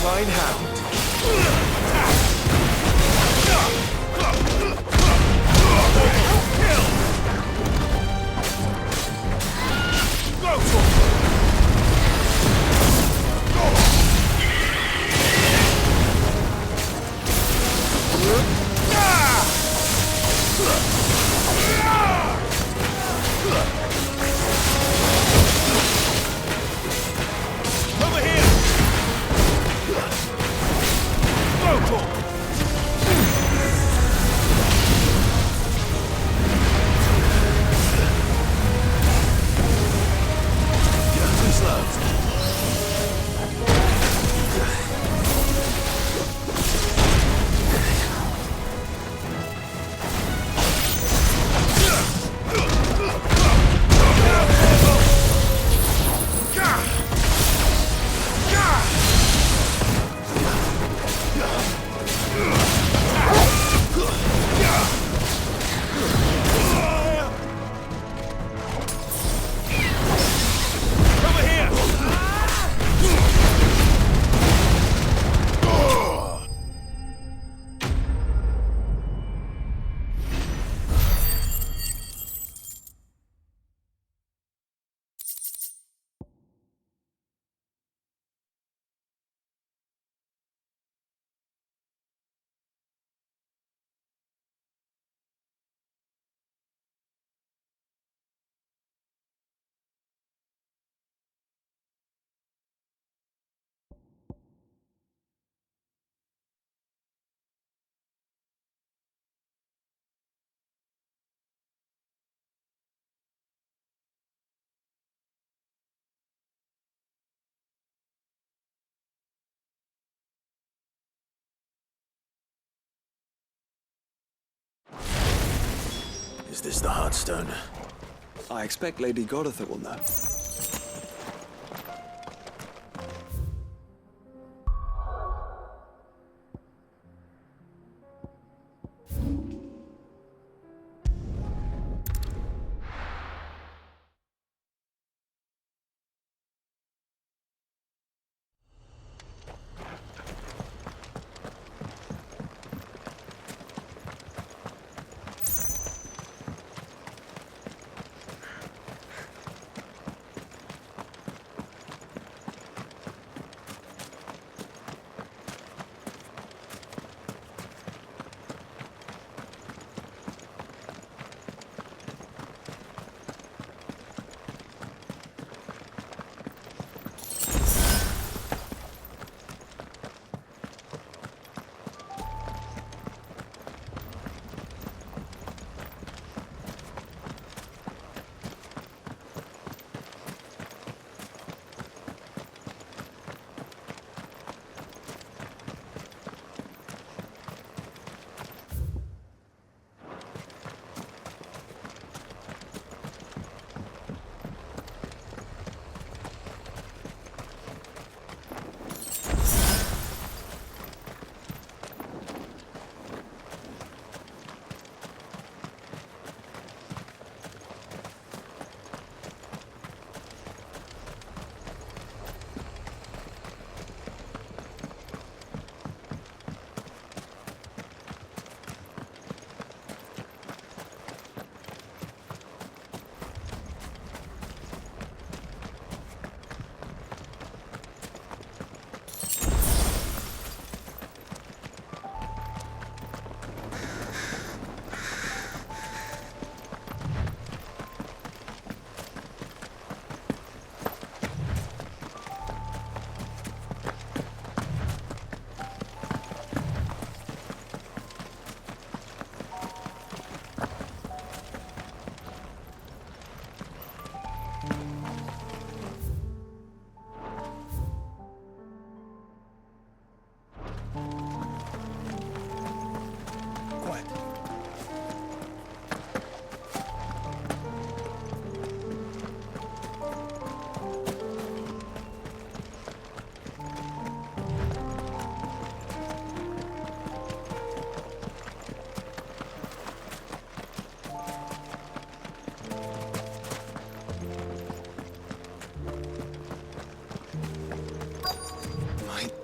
Flying hound. Is this the Heartstone? I expect Lady Godotha will know.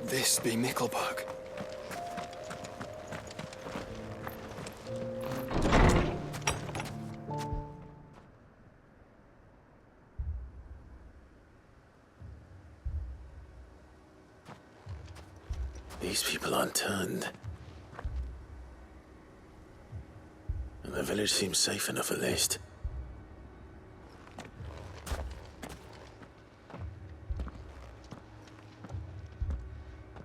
This be Mickelberg. These people aren't turned. And the village seems safe enough at least.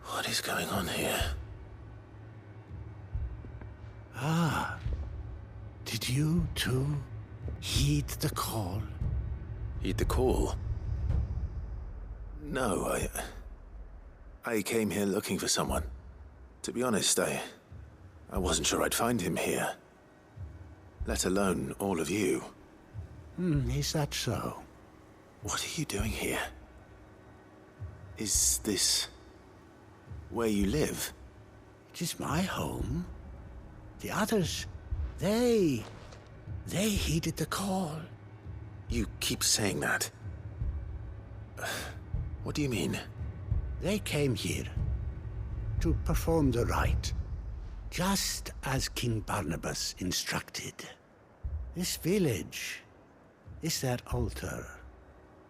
What is going on here? Ah. Did you, too, heed the call? Heed the call? No, I came here looking for someone. To be honest, I wasn't sure I'd find him here. Let alone all of you. Is that so? What are you doing here? Is this where you live? It is my home. The others, they heeded the call. You keep saying that. What do you mean? They came here to perform the rite, just as King Barnabas instructed. This village is their altar,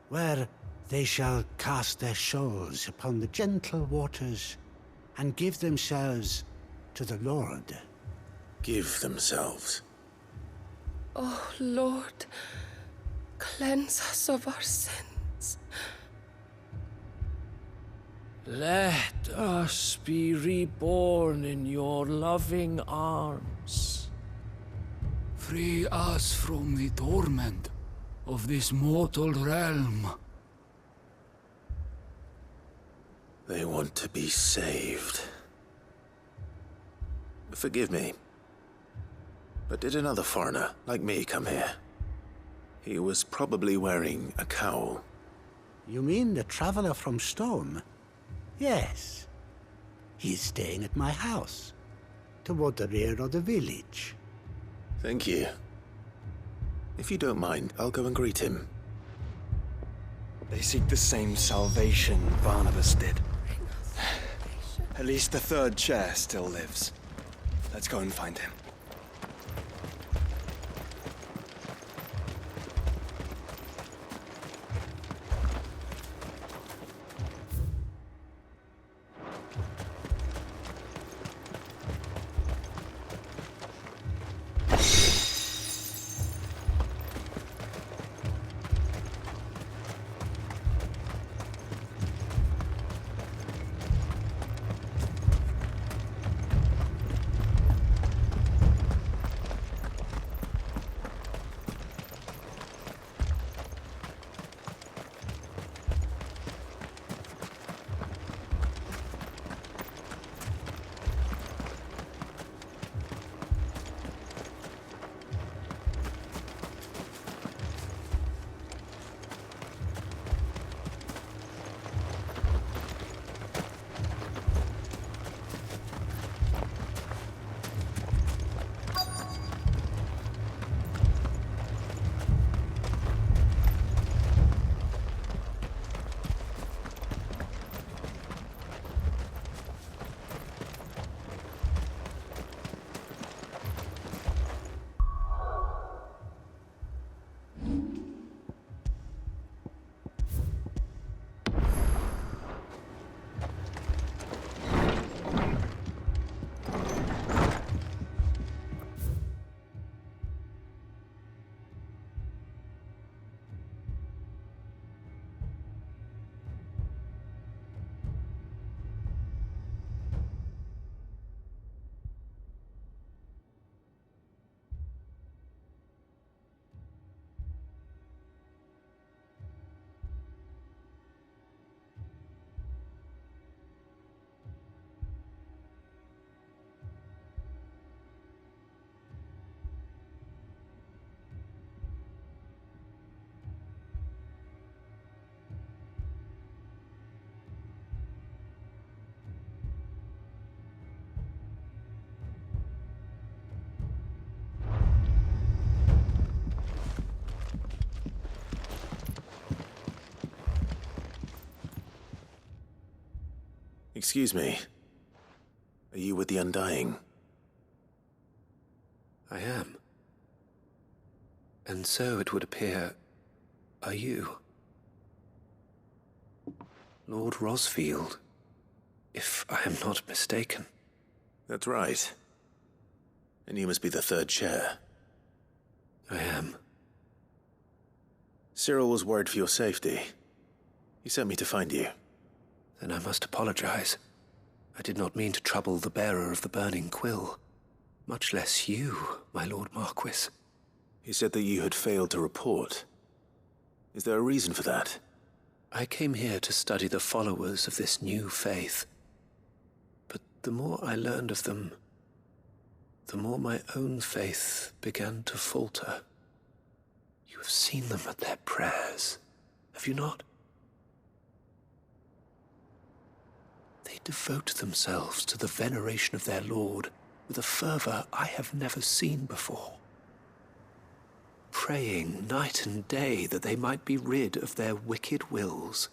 where they shall cast their souls upon the gentle waters and give themselves to the Lord. Give themselves? Oh, Lord, cleanse us of our sins. Let us be reborn in your loving arms. Free us from the torment of this mortal realm. They want to be saved. Forgive me. But did another foreigner, like me, come here? He was probably wearing a cowl. You mean the traveler from Storm? Yes. He's staying at my house, toward the rear of the village. Thank you. If you don't mind, I'll go and greet him. They seek the same salvation Barnabas did. At least the third chair still lives. Let's go and find him. Excuse me. Are you with the Undying? I am. And so it would appear, are you? Lord Rosfield, if I am not mistaken. That's right. And you must be the third chair. I am. Cyril was worried for your safety. He sent me to find you. Then I must apologize. I did not mean to trouble the bearer of the burning quill. Much less you, my Lord Marquis. He said that you had failed to report. Is there a reason for that? I came here to study the followers of this new faith. But the more I learned of them, the more my own faith began to falter. You have seen them at their prayers, have you not? They devote themselves to the veneration of their Lord with a fervor I have never seen before. Praying night and day that they might be rid of their wicked wills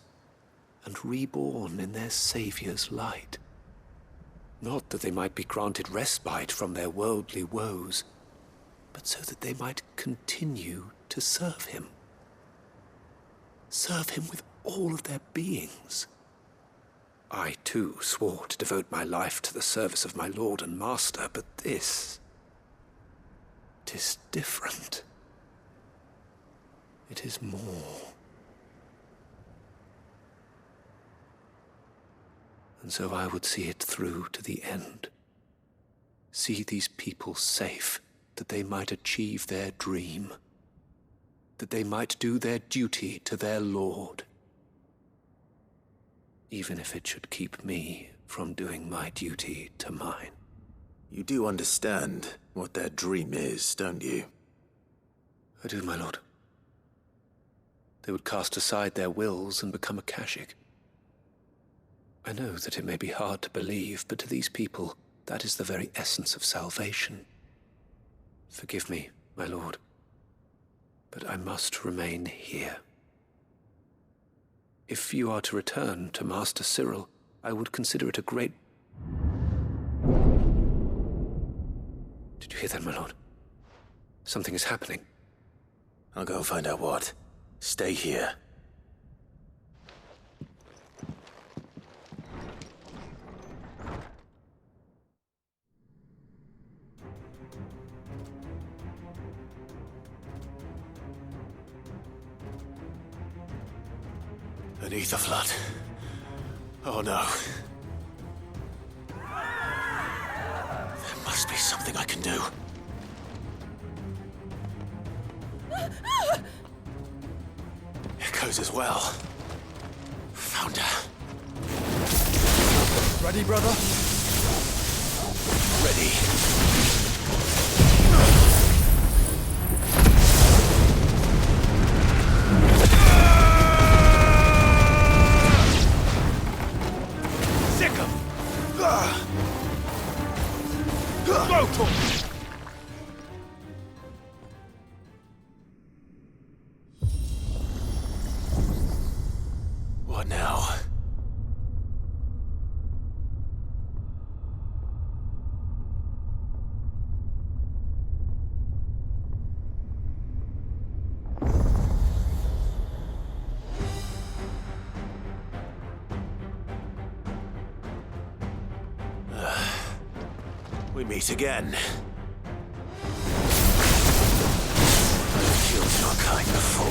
and reborn in their Saviour's light. Not that they might be granted respite from their worldly woes, but so that they might continue to serve him. Serve him with all of their beings. I, too, swore to devote my life to the service of my Lord and Master, but this... 'tis different. It is more. And so I would see it through to the end. See these people safe, that they might achieve their dream. That they might do their duty to their Lord. Even if it should keep me from doing my duty to mine. You do understand what their dream is, don't you? I do, my lord. They would cast aside their wills and become Akashic. I know that it may be hard to believe, but to these people, that is the very essence of salvation. Forgive me, my lord, but I must remain here. If you are to return to Master Cyril, I would consider it a great... Did you hear that, my lord? Something is happening. I'll go and find out what. Stay here. An ether flood. Oh no. There must be something I can do. Echoes as well. Found her. Ready, brother? Ready. What now? We meet again. I've killed your kind before.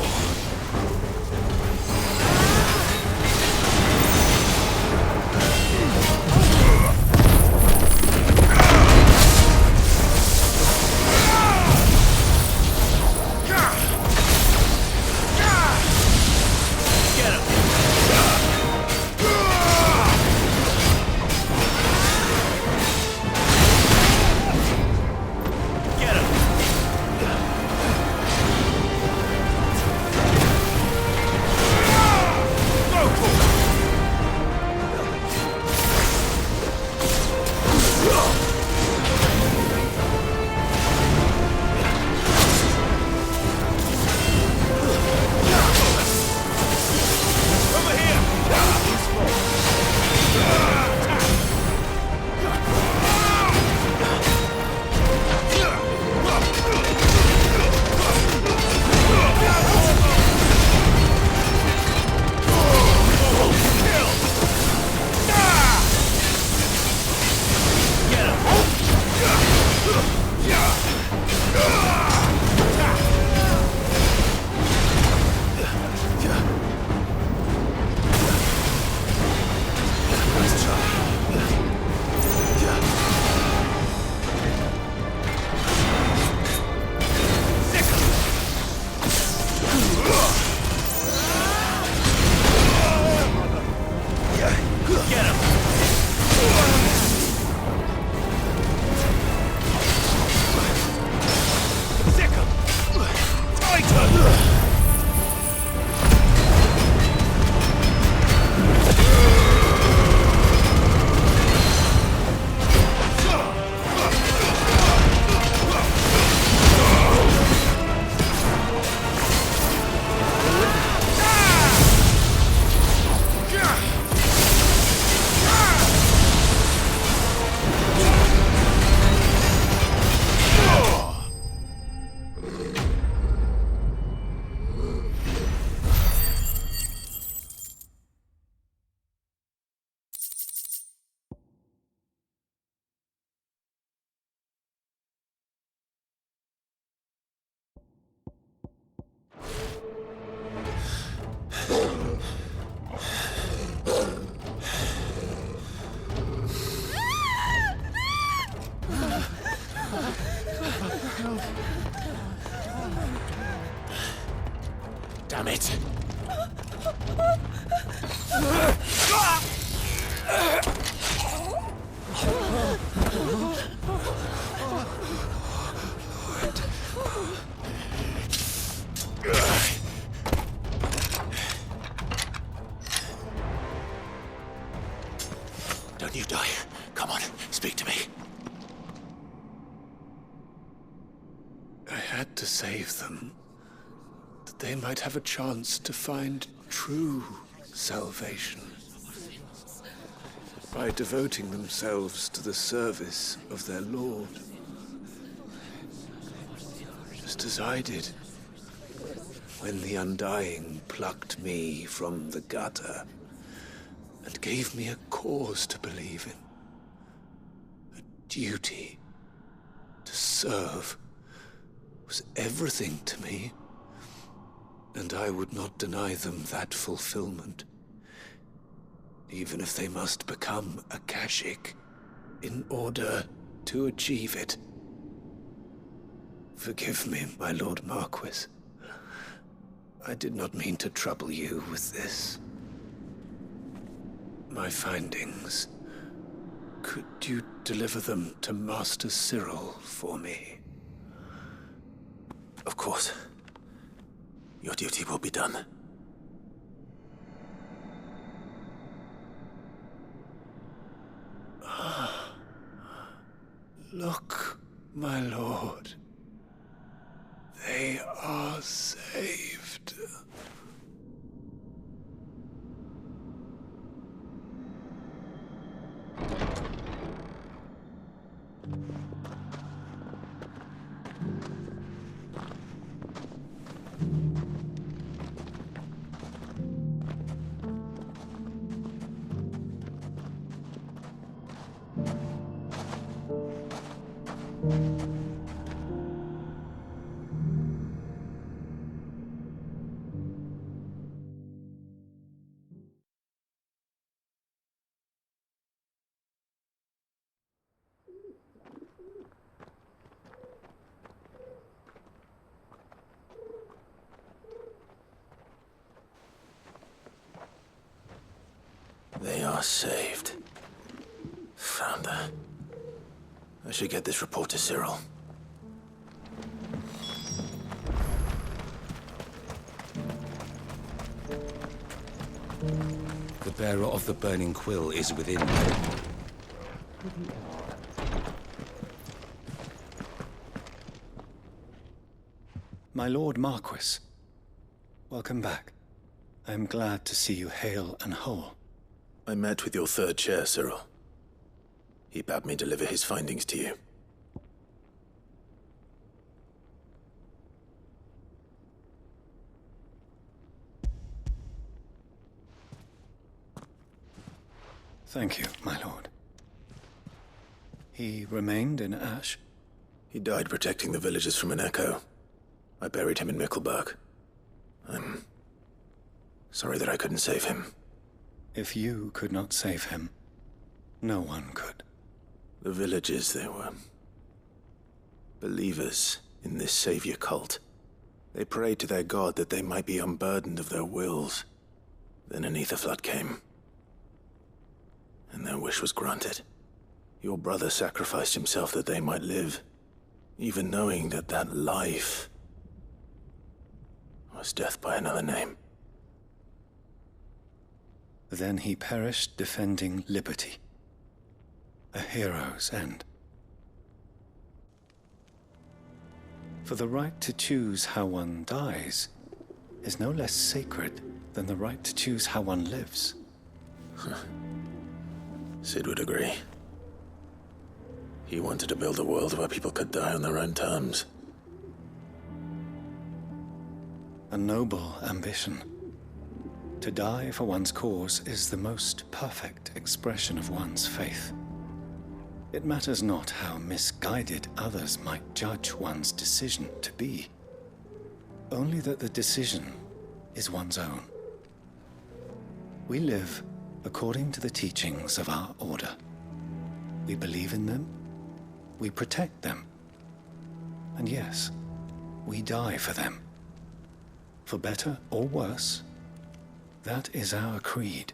Damn it! Don't you die. Come on, speak to me. I had to save them, that they might have a chance to find true salvation by devoting themselves to the service of their Lord. Just as I did when the Undying plucked me from the gutter and gave me a cause to believe in. A duty to serve was everything to me, and I would not deny them that fulfillment, even if they must become a Kashik in order to achieve it. Forgive me, my Lord Marquis. I did not mean to trouble you with this. My findings. Could you deliver them to Master Cyril for me? Of course. Your duty will be done. Look, my lord. They are saved. They are saved. Founder. I should get this report to Cyril. The bearer of the burning quill is within. My Lord Marquis, welcome back. I am glad to see you hale and whole. I met with your third chair, Cyril. He bade me deliver his findings to you. Thank you, my lord. He remained in Ash? He died protecting the villagers from an echo. I buried him in Mickelberg. I'm sorry that I couldn't save him. If you could not save him, no one could. The villagers, they were believers in this savior cult. They prayed to their god that they might be unburdened of their wills. Then an ether flood came, and their wish was granted. Your brother sacrificed himself that they might live, even knowing that that life was death by another name. Then he perished defending liberty. A hero's end. For the right to choose how one dies is no less sacred than the right to choose how one lives. Sid would agree. He wanted to build a world where people could die on their own terms. A noble ambition. To die for one's cause is the most perfect expression of one's faith. It matters not how misguided others might judge one's decision to be, only that the decision is one's own. We live according to the teachings of our order. We believe in them, we protect them, and yes, we die for them. For better or worse, that is our creed.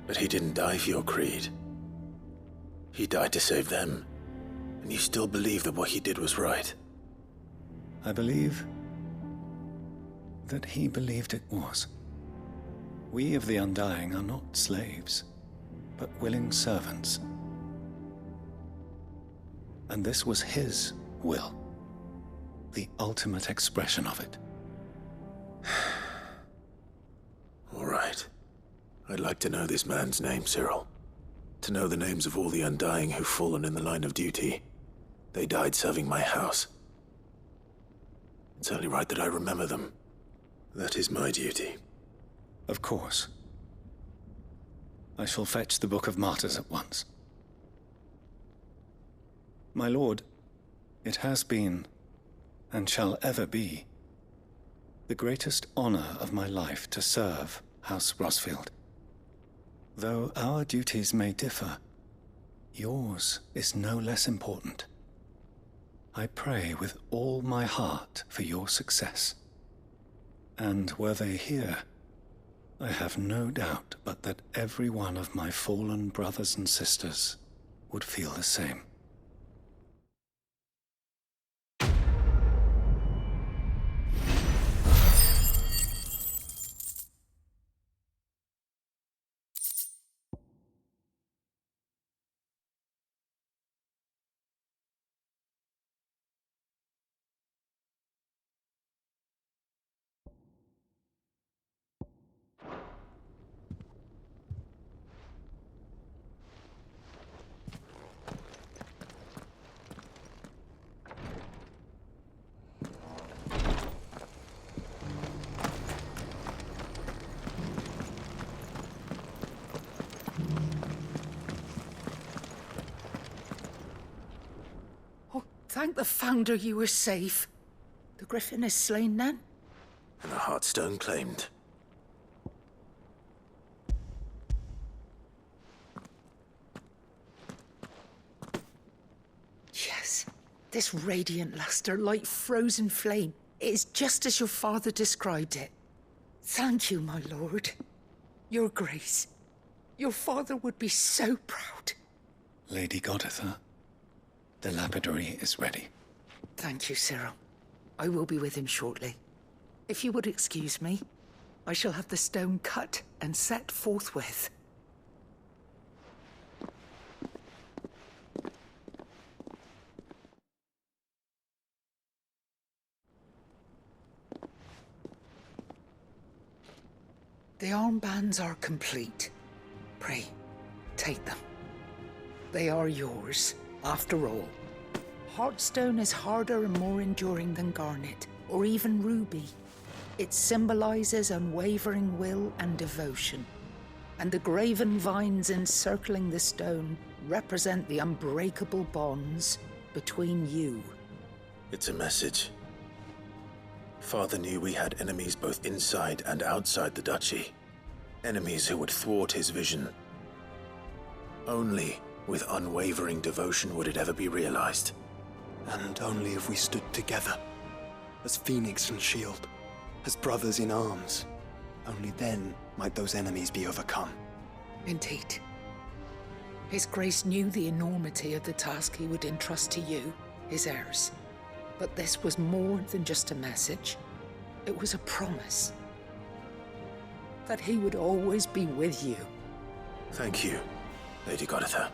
But he didn't die for your creed. He died to save them. And you still believe that what he did was right. I believe that he believed it was. We of the Undying are not slaves, but willing servants. And this was his will, the ultimate expression of it. All right. I'd like to know this man's name, Cyril. To know the names of all the Undying who've fallen in the line of duty. They died serving my house. It's only right that I remember them. That is my duty. Of course. I shall fetch the Book of Martyrs at once. My lord, it has been, and shall ever be, the greatest honor of my life to serve House Rosfield. Though our duties may differ, yours is no less important. I pray with all my heart for your success. And were they here, I have no doubt but that every one of my fallen brothers and sisters would feel the same. Thank the Founder you were safe. The Griffin is slain then? And the Heartstone claimed. Yes. This radiant luster, like frozen flame. It is just as your father described it. Thank you, my lord. Your Grace. Your father would be so proud. Lady Goditha, the lapidary is ready. Thank you, Cyril. I will be with him shortly. If you would excuse me, I shall have the stone cut and set forthwith. The armbands are complete. Pray, take them. They are yours, after all. Heartstone is harder and more enduring than garnet, or even ruby. It symbolizes unwavering will and devotion. And the graven vines encircling the stone represent the unbreakable bonds between you. It's a message. Father knew we had enemies both inside and outside the duchy. Enemies who would thwart his vision. Only with unwavering devotion would it ever be realized. And only if we stood together, as Phoenix and Shield, as brothers in arms, only then might those enemies be overcome. Indeed. His Grace knew the enormity of the task he would entrust to you, his heirs. But this was more than just a message. It was a promise. That he would always be with you. Thank you, Lady Goditha,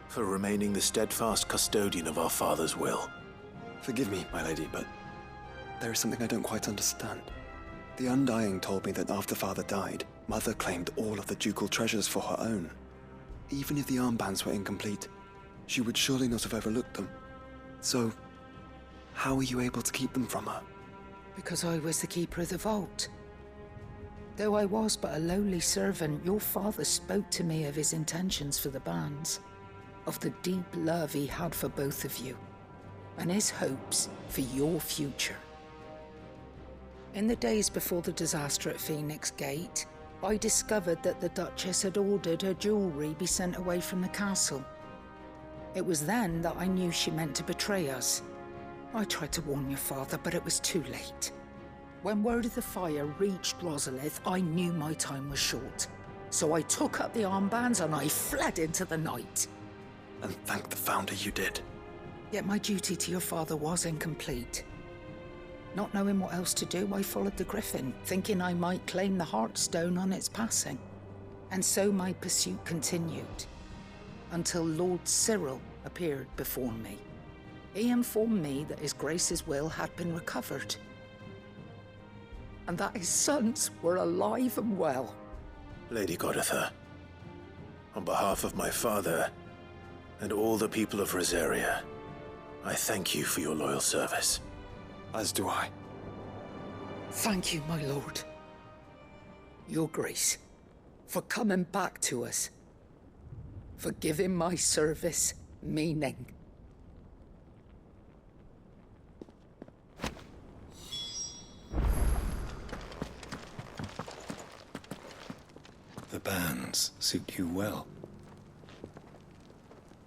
for remaining the steadfast custodian of our father's will. Forgive me, my lady, but there is something I don't quite understand. The Undying told me that after Father died, Mother claimed all of the ducal treasures for her own. Even if the armbands were incomplete, she would surely not have overlooked them. So, how were you able to keep them from her? Because I was the keeper of the vault. Though I was but a lowly servant, your father spoke to me of his intentions for the bands, of the deep love he had for both of you, and his hopes for your future. In the days before the disaster at Phoenix Gate, I discovered that the Duchess had ordered her jewelry be sent away from the castle. It was then that I knew she meant to betray us. I tried to warn your father, but it was too late. When word of the fire reached Rosalith, I knew my time was short. So I took up the armbands and I fled into the night. And thank the Founder you did. Yet my duty to your father was incomplete. Not knowing what else to do, I followed the griffin, thinking I might claim the Heartstone on its passing. And so my pursuit continued, until Lord Cyril appeared before me. He informed me that His Grace's will had been recovered, and that his sons were alive and well. Lady Goditha, on behalf of my father and all the people of Rosaria, I thank you for your loyal service. As do I. Thank you, my lord. Your Grace, for coming back to us, for giving my service meaning. The bands suit you well.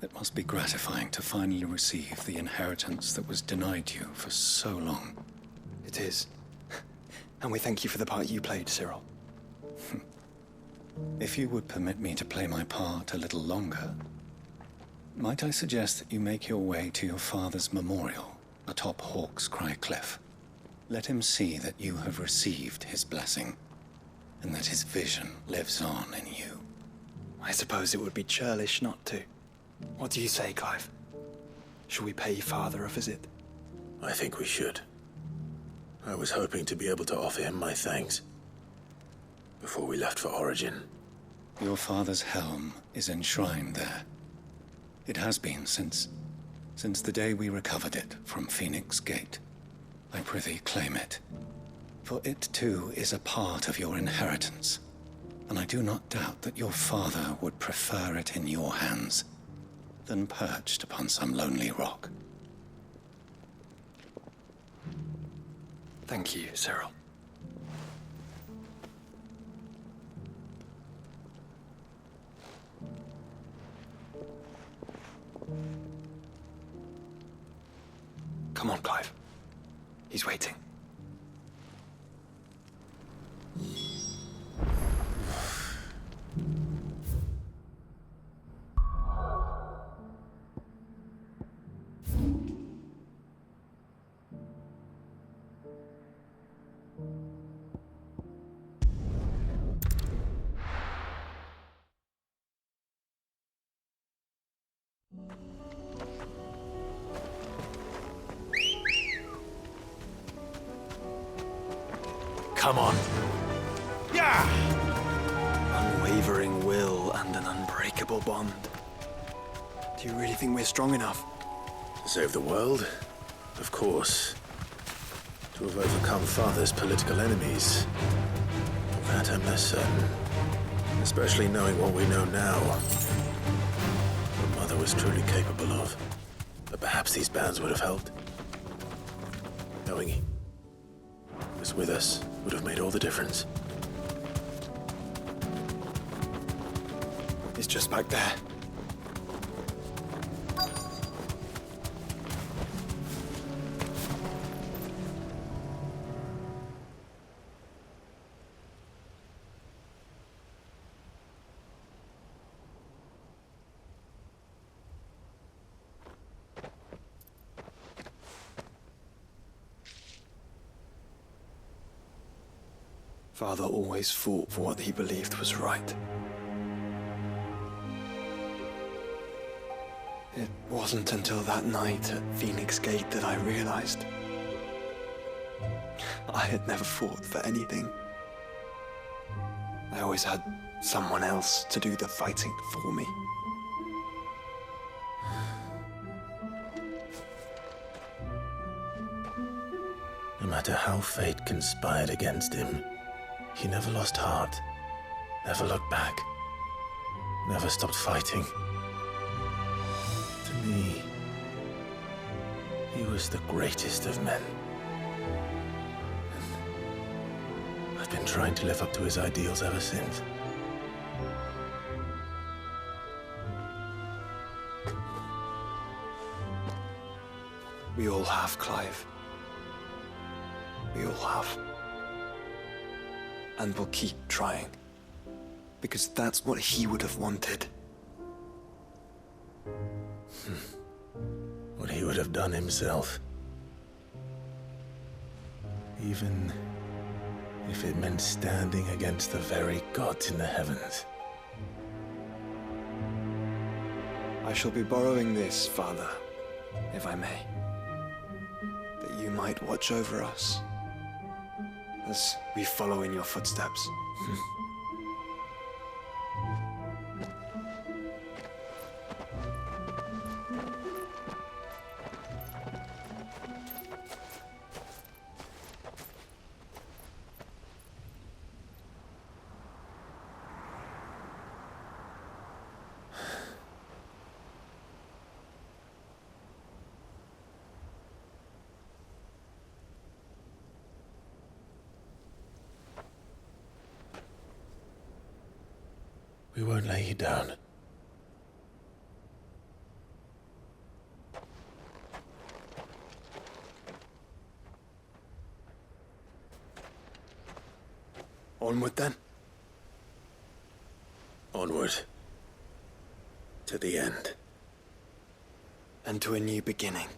It must be gratifying to finally receive the inheritance that was denied you for so long. It is. And we thank you for the part you played, Cyril. If you would permit me to play my part a little longer, might I suggest that you make your way to your father's memorial atop Hawk's Cry Cliff? Let him see that you have received his blessing, and that his vision lives on in you. I suppose it would be churlish not to. What do you say, Clive? Shall we pay Father a visit? I think we should. I was hoping to be able to offer him my thanks before we left for Origin. Your father's helm is enshrined there. It has been since the day we recovered it from Phoenix Gate. I prithee claim it, for it too is a part of your inheritance, and I do not doubt that your father would prefer it in your hands than perched upon some lonely rock. Thank you, Cyril. Come on, Clive. He's waiting. Come on. Yeah! Unwavering will and an unbreakable bond. Do you really think we're strong enough? To save the world? Of course. To have overcome Father's political enemies? Of that I'm less certain. Especially knowing what we know now. What Mother was truly capable of. But perhaps these bands would have helped. Knowing he was with us would have made all the difference. It's just back there. Father always fought for what he believed was right. It wasn't until that night at Phoenix Gate that I realized I had never fought for anything. I always had someone else to do the fighting for me. No matter how fate conspired against him, he never lost heart, never looked back, never stopped fighting. To me, he was the greatest of men. And I've been trying to live up to his ideals ever since. We all have, Clive. We all have. And we'll keep trying. Because that's what he would have wanted. What he would have done himself. Even if it meant standing against the very gods in the heavens. I shall be borrowing this, Father, if I may, that you might watch over us as we follow in your footsteps. We won't lay you down. Onward then. Onward. To the end. And to a new beginning.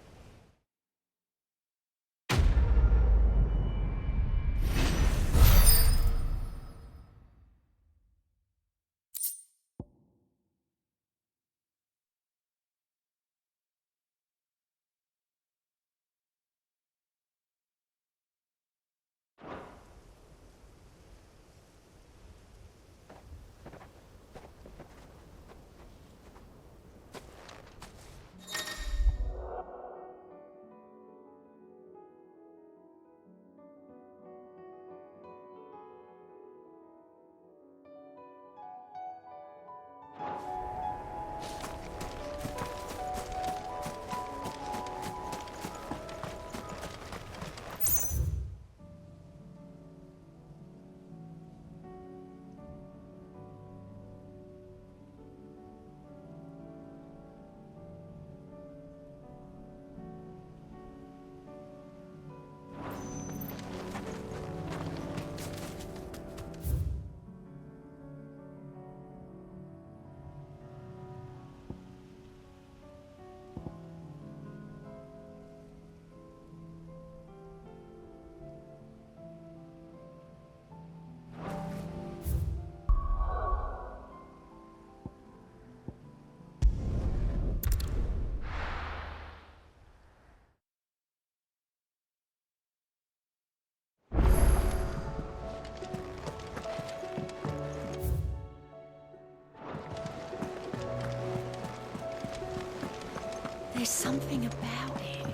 There's something about it.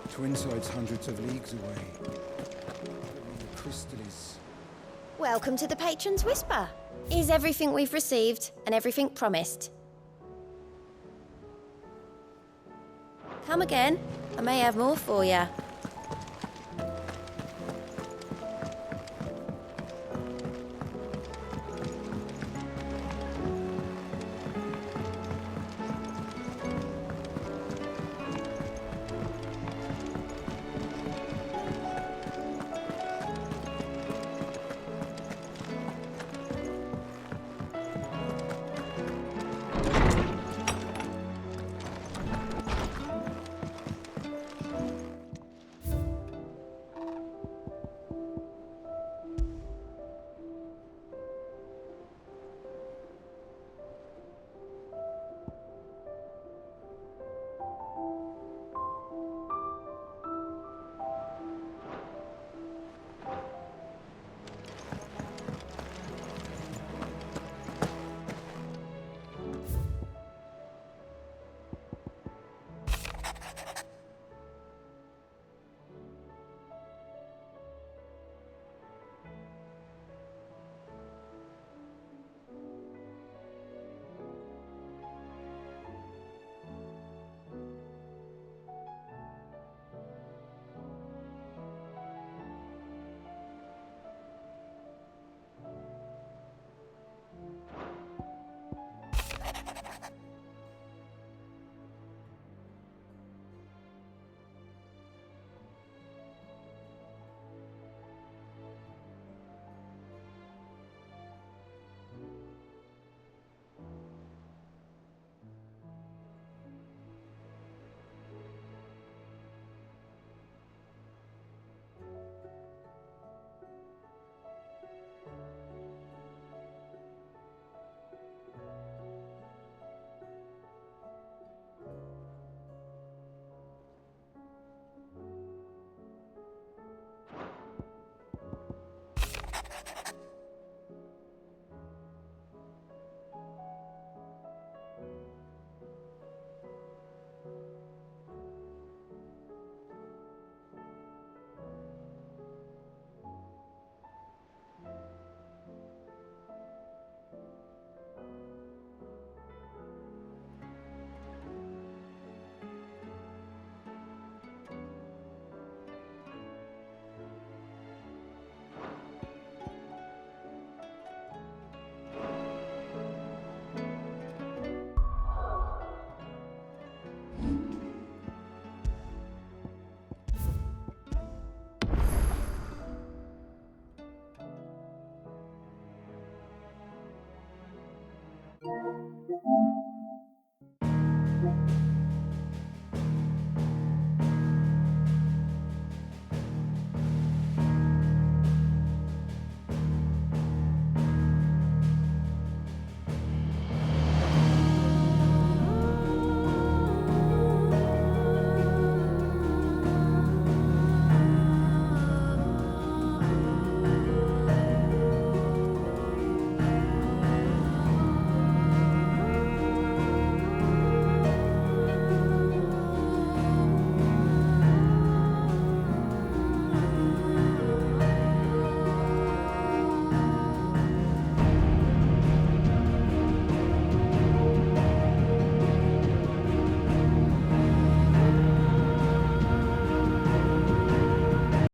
Twinside's hundreds of leagues away. The crystal is... Welcome to the Patron's Whisper. Is everything we've received and everything promised? Come again. I may have more for you.